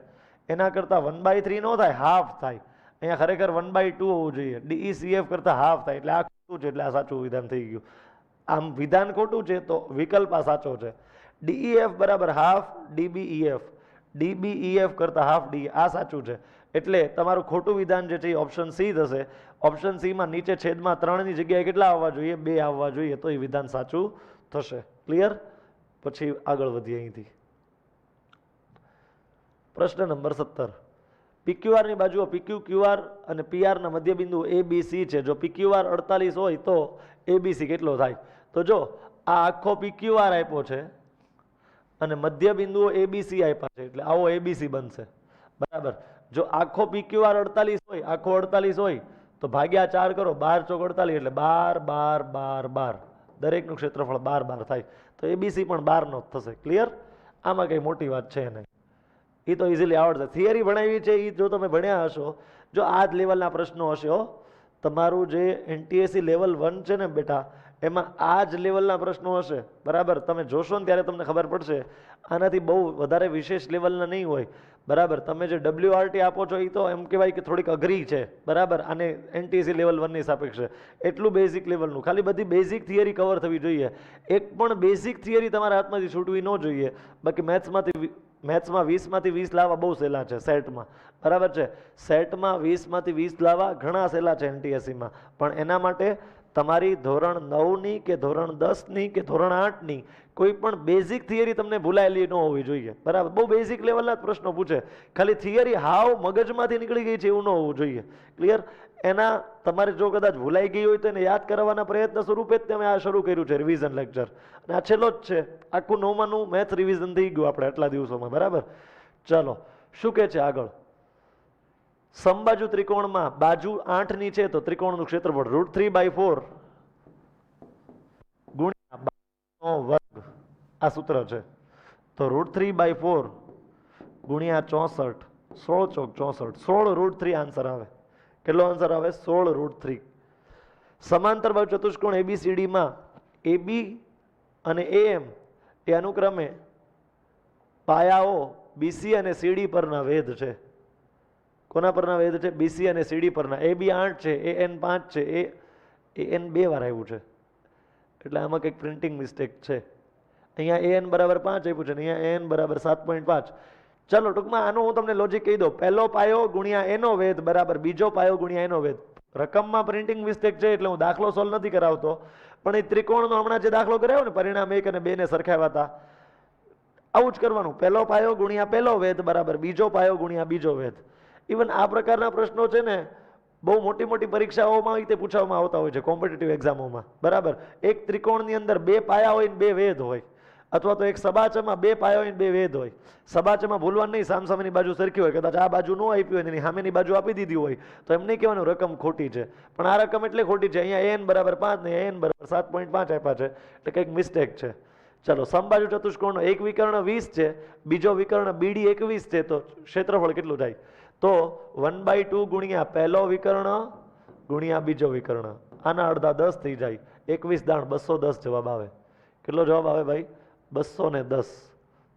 એના કરતા 1/3 નો થાય, હાફ થાય. અહીંયા ખરેખર 1/2 હોવું જોઈએ, ડીઈસીએફ કરતા હાફ થાય, એટલે આ ખોટું છે, એટલે આ સાચું વિધાન થઈ ગયું. આમ વિધાન ખોટું છે તો વિકલ્પ આ સાચો છે. ડીઈએફ બરાબર હાફ ડીબીઈએફ, ડીબીઈએફ કરતા હાફ ડી, આ સાચું છે. એટલે તમારું ખોટું વિધાન જે છે એ ઓપ્શન સી થશે. ઓપ્શન સી માં નીચે છેદમાં 3 ની જગ્યાએ કેટલા આવવા જોઈએ? 2 આવવા જોઈએ, તો એ વિધાન સાચું થશે. ક્લિયર? પછી આગળ વધીએ અહીંથી. પ્રશ્ન નંબર 17. પીક્યુઆર ની બાજુઓ પીક્યુ, ક્યુઆર અને પીઆર ના મધ્યબિંદુ એબીસી છે. જો પીક્યુઆર 48 હોય તો એબીસી કેટલો થાય? તો જો આ આખો પીક્યુઆર આપ્યો છે અને મધ્યબિંદુઓ એબીસી આપ્યા છે, એટલે આવો એબીસી બનશે. બરાબર. જો આખો પીક્યુઆર 48 હોય, આખો 48 હોય તો ભાગ્યા 4 કરો, 12 ચોક 48 એટલે 12 12 12 12, દરેકનું ક્ષેત્રફળ 12 12 થાય. તો એબીસી પણ 12 નો જ થશે. ક્લિયર? આમાં કઈ મોટી વાત છે નહીં, એ તો ઇઝીલી આવડશે. થિયરી ભણાવી છે એ જો તમે ભણ્યા હશો, જો આ જ લેવલના પ્રશ્નો હશે હો, તમારું જે એનટીએસસી લેવલ 1 છે ને બેટા, એમાં આ જ લેવલના પ્રશ્નો હશે. બરાબર. તમે જોશો ને ત્યારે તમને ખબર પડશે, આનાથી બહુ વધારે વિશેષ લેવલના નહીં હોય. બરાબર. તમે જે WRT આપો છો એ તો એમ કહેવાય કે થોડીક અઘરી છે. બરાબર. આને એનટીએસસી લેવલ 1 ની સાપેક્ષે એટલું બેઝિક લેવલનું, ખાલી બધી બેઝિક થિયરી કવર થવી જોઈએ. એક પણ બેઝિક થિયરી તમારા હાથમાંથી છૂટવી ન જોઈએ. બાકી મેથ્સમાં 20 માંથી 20 લાવવા બહુ સહેલા છે સેટમાં. બરાબર છે. સેટમાં 20 માંથી 20 લાવવા ઘણા સહેલા છે એનટીએસસીમાં, પણ એના માટે તમારી ધોરણ 9 ની કે ધોરણ 10 ની કે ધોરણ 8 ની કોઈ પણ બેઝિક થિયરી તમને ભૂલાયેલી ન હોવી જોઈએ. બરાબર. બહુ બેઝિક લેવલના જ પ્રશ્નો પૂછે, ખાલી થિયરી હાવ મગજમાંથી નીકળી ગઈ છે એવું ન હોવું જોઈએ. ક્લિયર? એના તમારે જો કદાચ ભૂલાઈ ગઈ હોય તો એને યાદ કરવાના પ્રયત્ન સ્વરૂપે જ તમે આ શરૂ કર્યું છે રિવિઝન લેક્ચર, અને આ છેલ્લો જ છે. આખું 9માનું મેથ રિવિઝન થઈ ગયું આપણે આટલા દિવસોમાં. બરાબર. ચલો શું કે છે આગળ? સમબાજુ ત્રિકોણમાં બાજુ 8 ની છે તો ત્રિકોણનું ક્ષેત્રફળ √3/4 ગુણ્યા 12 નો વર્ગ, આ સૂત્ર છે. તો √3/4 ગુણ્યા 64, 16 ચોક 64, 16 √3 આન્સર આવે. કેટલો આન્સર આવે? 16 √3. સમાંતર બાજુ ચતુષ્કોણ એબીસીડી માં એબી અને એએમ એ અનુક્રમે પાયાઓ બીસી અને સીડી પરના વેધ છે. કોના પરના વેધ છે? બીસી અને સીડી પરના. એબી 8 છે, એએન 5 છે, એએન 2 વાર આવ્યું છે, એટલે આમાં કંઈક પ્રિન્ટિંગ મિસ્ટેક છે. અહીંયા એએન બરાબર 5 આપ્યું છે ને અહીંયા એએન બરાબર 7.5. ચલો ટૂંકમાં આનું હું તમને લોજિક કહી દઉં. પહેલો પાયો ગુણ્યા એનો વેધ બરાબર બીજો પાયો ગુણ્યા એનો વેધ. રકમમાં પ્રિન્ટિંગ મિસ્ટેક છે એટલે હું દાખલો સોલ્વ નથી કરાવતો, પણ એ ત્રિકોણનો હમણાં જે દાખલો કરાવ્યો ને, પરિણામ 1 અને 2 ને સરખાવ્યા હતા, આવું જ કરવાનું. પહેલો પાયો ગુણ્યા પહેલો વેધ બરાબર બીજો પાયો ગુણ્યા બીજો વેધ. ઇવન આ પ્રકારના પ્રશ્નો છે ને બહુ મોટી મોટી પરીક્ષાઓમાં તે પૂછવામાં આવતા હોય છે, કોમ્પિટિટિવ એક્ઝામોમાં. બરાબર. એક ત્રિકોણની અંદર 2 પાયા હોય ને 2 વેધ હોય, અથવા તો એક સબાચમાં 2 પાયા હોય ને 2 વેધ હોય. સબાચમાં ભૂલવાનું નહીં, સામસામેની બાજુ સરખી હોય, કદાચ આ બાજુ ન આપી હોય એની સામેની બાજુ આપી દીધી હોય તો એમ નહીં કહેવાનું રકમ ખોટી છે, પણ આ રકમ એટલે ખોટી છે. અહીંયા એન બરાબર 5 ને એન બરાબર 7.5 આપ્યા છે, એટલે કંઈક મિસ્ટેક છે. ચલો, સમબાજુ ચતુષ્કોણનો એક વિકર્ણ 20 છે, બીજો વિકર્ણ બીડી 21 છે, તો ક્ષેત્રફળ કેટલું થાય? તો 1/2 ગુણ્યા પહેલો વિકર્ણ ગુણ્યા બીજો વિકર્ણ, આના અડધા 10 થઈ જાય. 21 દાણ 210 જવાબ આવે. કેટલો જવાબ આવે ભાઈ? 210.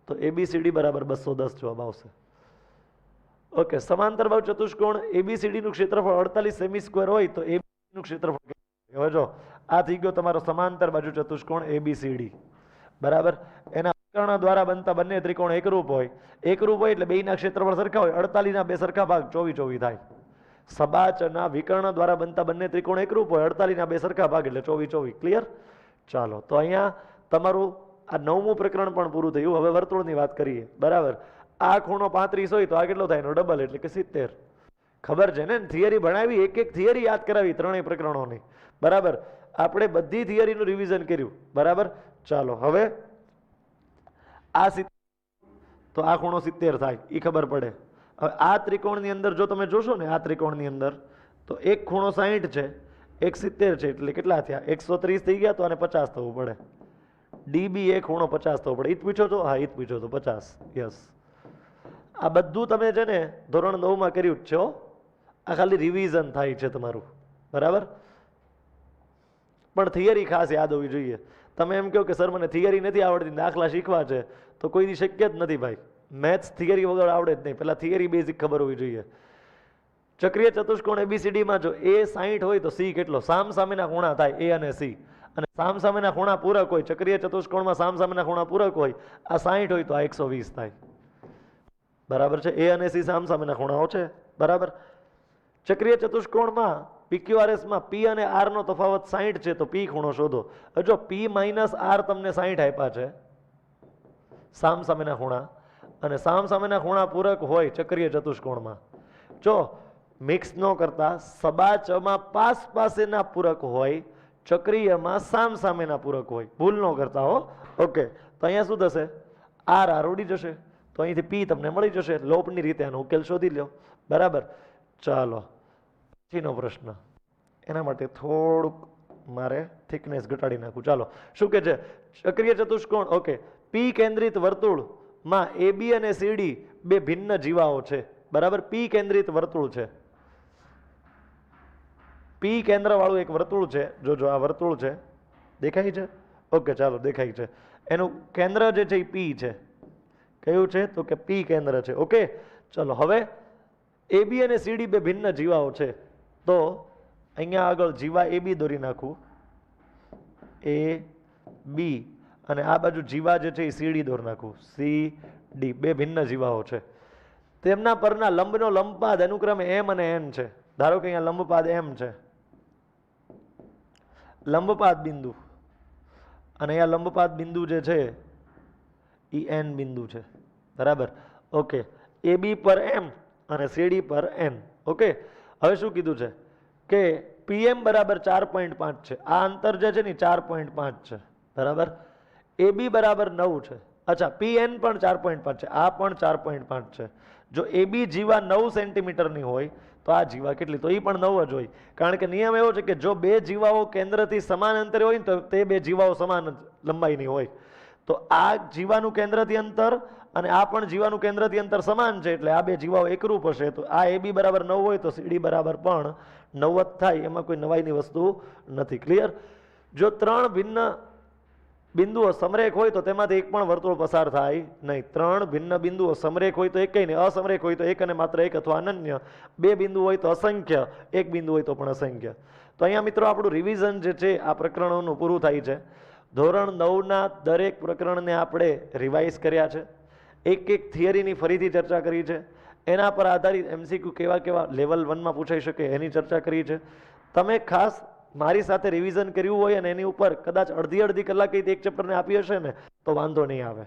તો એબીસીડી બરાબર 210 જવાબ આવશે. ઓકે. સમાંતર બાજુ ચતુષ્કોણ એબીસીડી નું ક્ષેત્રફળ 48 સેમી સ્ક્વેર હોય તો એબીસી નું ક્ષેત્રફળ કેટલું? હવે જો આ થઈ ગયો તમારો સમાંતર બાજુ ચતુષ્કોણ એબીસીડી. બરાબર. એના વિકર્ણ દ્વારા બનતા બંને ત્રિકોણ એકરૂપ હોય એટલે બેયના ક્ષેત્રફળ સરખા હોય, 48 ના બે સરખા ભાગ 24 થાય. સબાચના વિકર્ણ દ્વારા બનતા બંને ત્રિકોણ એકરૂપ હોય, 48 ના બે સરખા ભાગ એટલે 24. ક્લિયર? ચાલો, તો અહીંયા તમારું આ 9મું પ્રકરણ પણ પૂરું થયું. હવે વર્તુળની વાત કરીએ. બરાબર, આ ખૂણો 35 હોય તો આ કેટલો થાય? એનો ડબલ એટલે કે 70. ખબર છે ને? થિયરી ભણાવી, એક થિયરી યાદ કરાવી ત્રણેય પ્રકરણોની. બરાબર, આપણે બધી થિયરીનું રિવિઝન કર્યું. બરાબર, ચાલો હવે આ 70 તો આ ખૂણો 70 થાય એ ખબર પડે. હવે આ ત્રિકોણની અંદર જો તમે જોશો ને, આ ત્રિકોણની અંદર તો એક ખૂણો 60 છે, એક 70 છે, એટલે કેટલા થયા? 130 થઈ ગયા. તો આને 50 થવું પડે. ડીબી એ ખૂણો 50 થવો પડે. ઈ જ પૂછો તો? હા, ઈ જ પૂછો તો 50. યસ, આ બધું તમે છે ને ધોરણ 9માં કર્યું જ છે હો. આ ખાલી રિવિઝન થાય છે તમારું. બરાબર, પણ થિયરી ખાસ યાદ હોવી જોઈએ. તમે એમ કહો કે સર મને થિયરી નથી આવડતી, દાખલા શીખવા છે, તો કોઈની શક્ય જ નથી ભાઈ. મેથ્સ થિયરી વગર આવડે જ નહીં. પહેલા થિયરી બેઝિક ખબર હોવી જોઈએ. ચક્રીય ચતુષ્કોણ ABCDમાં જો A 60 હોય તો C કેટલો? સામસામેના ખૂણા થાય A અને C, અને સામસામેના ખૂણા પૂરક હોય. ચક્રીય ચતુષ્કોણમાં સામસામેના ખૂણા પૂરક હોય. આ 60 હોય તો આ 120 થાય. બરાબર છે? A અને C સામસામેના ખૂણાઓ છે. બરાબર, ચક્રીય ચતુષ્કોણમાં PQRSમાં P અને R નો તફાવત 60 છે તો P ખૂણો શોધો. જો P માઇનસ R તમને 60 આપ્યા છે સામસામેના ખૂણા, અને સામસામેના ખૂણા પૂરક હોય ચક્રીય ચતુષ્કોણમાં, જો મિક્સ ન કરતા સબાચમાં પાસેના પૂરક હોય, ચક્રીયમાં સામસામેના પૂરક હોય. ભૂલ ન કરતા હો. ઓકે, તો અહીંયા શું થશે? R ઉડી જશે, તો અહીંથી P તમને મળી જશે. લોપની રીતે આનો ઉકેલ શોધી લો. બરાબર, ચાલો પછીનો પ્રશ્ન. એના માટે થોડુંક મારે થિકનેસ ઘટાડી નાખું. ચાલો, શું કે છે? ચક્રીય ચતુષ્કોણ. ઓકે, P કેન્દ્રિત વર્તુળમાં AB અને CD બે ભિન્ન જીવાઓ છે. બરાબર, P કેન્દ્રિત વર્તુળ છે. P કેન્દ્ર વાળું એક વર્તુળ છે. જો આ વર્તુળ છે, દેખાય છે? ઓકે, ચાલો, દેખાય છે. એનું કેન્દ્ર જે છે એ P છે. કયું છે? તો કે P કેન્દ્ર છે. ઓકે, ચલો, હવે AB અને CD બે ભિન્ન જીવાઓ છે, તો અહીંયા આગળ જીવા AB દોરી નાખું, AB, અને આ બાજુ જીવા જે છે એ CD દોરી નાખું, CD. બે ભિન્ન જીવાઓ છે. તેમના પરના લંબનો લંબપાદ અનુક્રમે M અને N છે. ધારો કે અહીંયા લંબપાદ M છે, લંબપાદ બિંદુ, અને અહીંયા લંબપાદ બિંદુ જે છે એ N બિંદુ છે. બરાબર, ઓકે, AB પર M અને CD પર N. ઓકે, હવે શું કીધું છે કે PM બરાબર 4.5 છે. આ અંતર જે છે ને 4.5 છે. બરાબર, AB બરાબર 9 છે. અચ્છા, PN પણ 4.5 છે. આ પણ 4.5 છે. જો AB જીવા 9 સેન્ટીમીટરની હોય તો આ જીવા કેટલી? તો એ પણ 9 જ હોય. કારણ કે નિયમ એવો છે કે જો બે જીવાઓ કેન્દ્રથી સમાન અંતરે હોય ને તો તે બે જીવાઓ સમાન લંબાઈની હોય. તો આ જીવાનું કેન્દ્રથી અંતર અને આ પણ જીવાનું કેન્દ્રથી અંતર સમાન છે, એટલે આ બે જીવાઓ એકરૂપ હશે. તો આ AB બરાબર 9 હોય તો CD બરાબર પણ 9 જ થાય. એમાં કોઈ નવાઈની વસ્તુ નથી. ક્લિયર? જો ત્રણ ભિન્ન બિંદુઓ સમરેખ હોય તો તેમાંથી એક પણ વર્તુળ પસાર થાય નહીં. ત્રણ ભિન્ન બિંદુઓ સમરેખ હોય તો એકય નહીં, અસમરેખ હોય તો એક અને માત્ર એક અથવા અનન્ય, બે બિંદુ હોય તો અસંખ્ય, એક બિંદુ હોય તો પણ અસંખ્ય. તો અહીંયા મિત્રો આપણું રિવિઝન જે છે આ પ્રકરણોનું પૂરું થાય છે. ધોરણ 9ના દરેક પ્રકરણને આપણે રિવાઇઝ કર્યા છે. એક થિયરીની ફરીથી ચર્ચા કરી છે. એના પર આધારિત MCQ કેવા કેવા લેવલ 1માં પૂછાઈ શકે એની ચર્ચા કરી છે. તમે ખાસ મારી સાથે રિવિઝન કર્યું હોય અને એની ઉપર કદાચ અડધી કલાકે એક ચેપ્ટરને આપી હશે ને તો વાંધો નહીં આવે.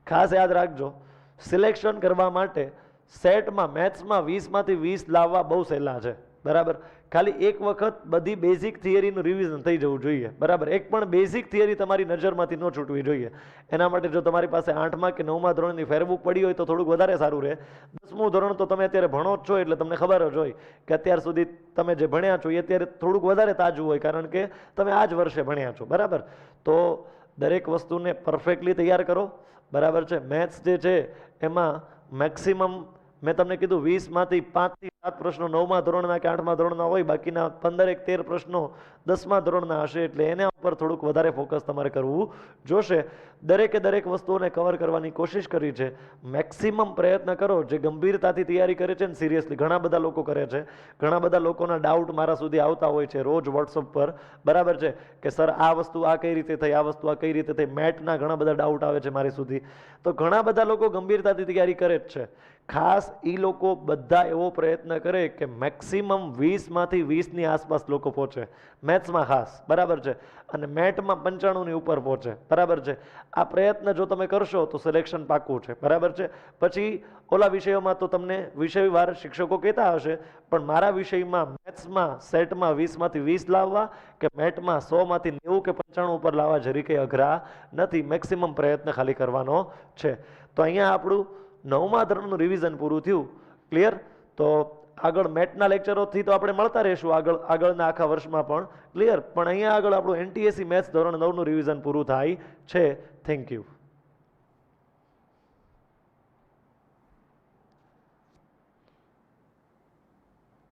ખાસ યાદ રાખજો, સિલેક્શન કરવા માટે સેટમાં મેથ્સમાં 20માંથી 20 લાવવા બહુ સહેલા છે. બરાબર, ખાલી એક વખત બધી બેઝિક થિયરીનું રિવિઝન થઈ જવું જોઈએ. બરાબર, એક પણ બેઝિક થિયરી તમારી નજરમાંથી ન છૂટવી જોઈએ. એના માટે જો તમારી પાસે 8મા કે 9મા ધોરણની ફેરબુક પડી હોય તો થોડુંક વધારે સારું રહે. 10મું ધોરણ તો તમે અત્યારે ભણો જ છો એટલે તમને ખબર જ હોય કે અત્યાર સુધી તમે જે ભણ્યા છો એ અત્યારે થોડુંક વધારે તાજું હોય, કારણ કે તમે આ જ વર્ષે ભણ્યા છો. બરાબર, તો દરેક વસ્તુને પરફેક્ટલી તૈયાર કરો. બરાબર છે? મેથ્સ જે છે એમાં મેક્સિમમ મેં તમને કીધું 20માંથી 5 થી 7 પ્રશ્નો 9મા ધોરણના કે 8મા ધોરણના હોય, બાકીના 15-13 પ્રશ્નો 10મા ધોરણના હશે. એટલે એને પર થોડુંક વધારે ફોકસ તમારે કરવું જોશે. દરેકે દરેક વસ્તુઓને કવર કરવાની કોશિશ કરી છે. મેક્સિમમ પ્રયત્ન કરો. જે ગંભીરતાથી તૈયારી કરે છે ને સિરિયસલી ઘણા બધા લોકો કરે છે. ઘણા બધા લોકોના ડાઉટ મારા સુધી આવતા હોય છે રોજ વોટ્સઅપ પર, બરાબર છે, કે સર આ વસ્તુ આ કઈ રીતે થઈ, આ વસ્તુ આ કઈ રીતે થઈ. મેટના ઘણા બધા ડાઉટ આવે છે મારી સુધી. તો ઘણા બધા લોકો ગંભીરતાથી તૈયારી કરે જ છે. ખાસ એ લોકો બધા એવો પ્રયત્ન કરે કે મેક્સિમમ 20માંથી 20ની આસપાસ લોકો પહોંચે મેથ્સમાં ખાસ, બરાબર છે, અને મેટમાં 95ની ઉપર પહોંચે, બરાબર છે. આ પ્રયત્ન જો તમે કરશો તો સિલેક્શન પાક્કું છે, બરાબર છે. પછી ઓલા વિષયોમાં તો તમને વિષયવાર શિક્ષકો કહેતા હશે, પણ મારા વિષયમાં મેથ્સમાં સેટમાં 20માંથી 20 લાવવા કે મેટમાં 100માંથી 90 કે 95 ઉપર લાવવા જરી કંઈ અઘરા નથી. મેક્સિમમ પ્રયત્ન ખાલી કરવાનો છે. તો અહીંયા આપણું 9મા ધોરણનું રિવિઝન પૂરું થયું. ક્લિયર? તો આગળ મેટના લેક્ચરોથી તો આપણે મળતા રહીશું આગળના આખા વર્ષમાં પણ. ક્લિયર? પણ અહીંયા આગળ આપણું NTSE મેથ્સ ધોરણ 9નું રિવિઝન પૂરું થાય છે. Thank you.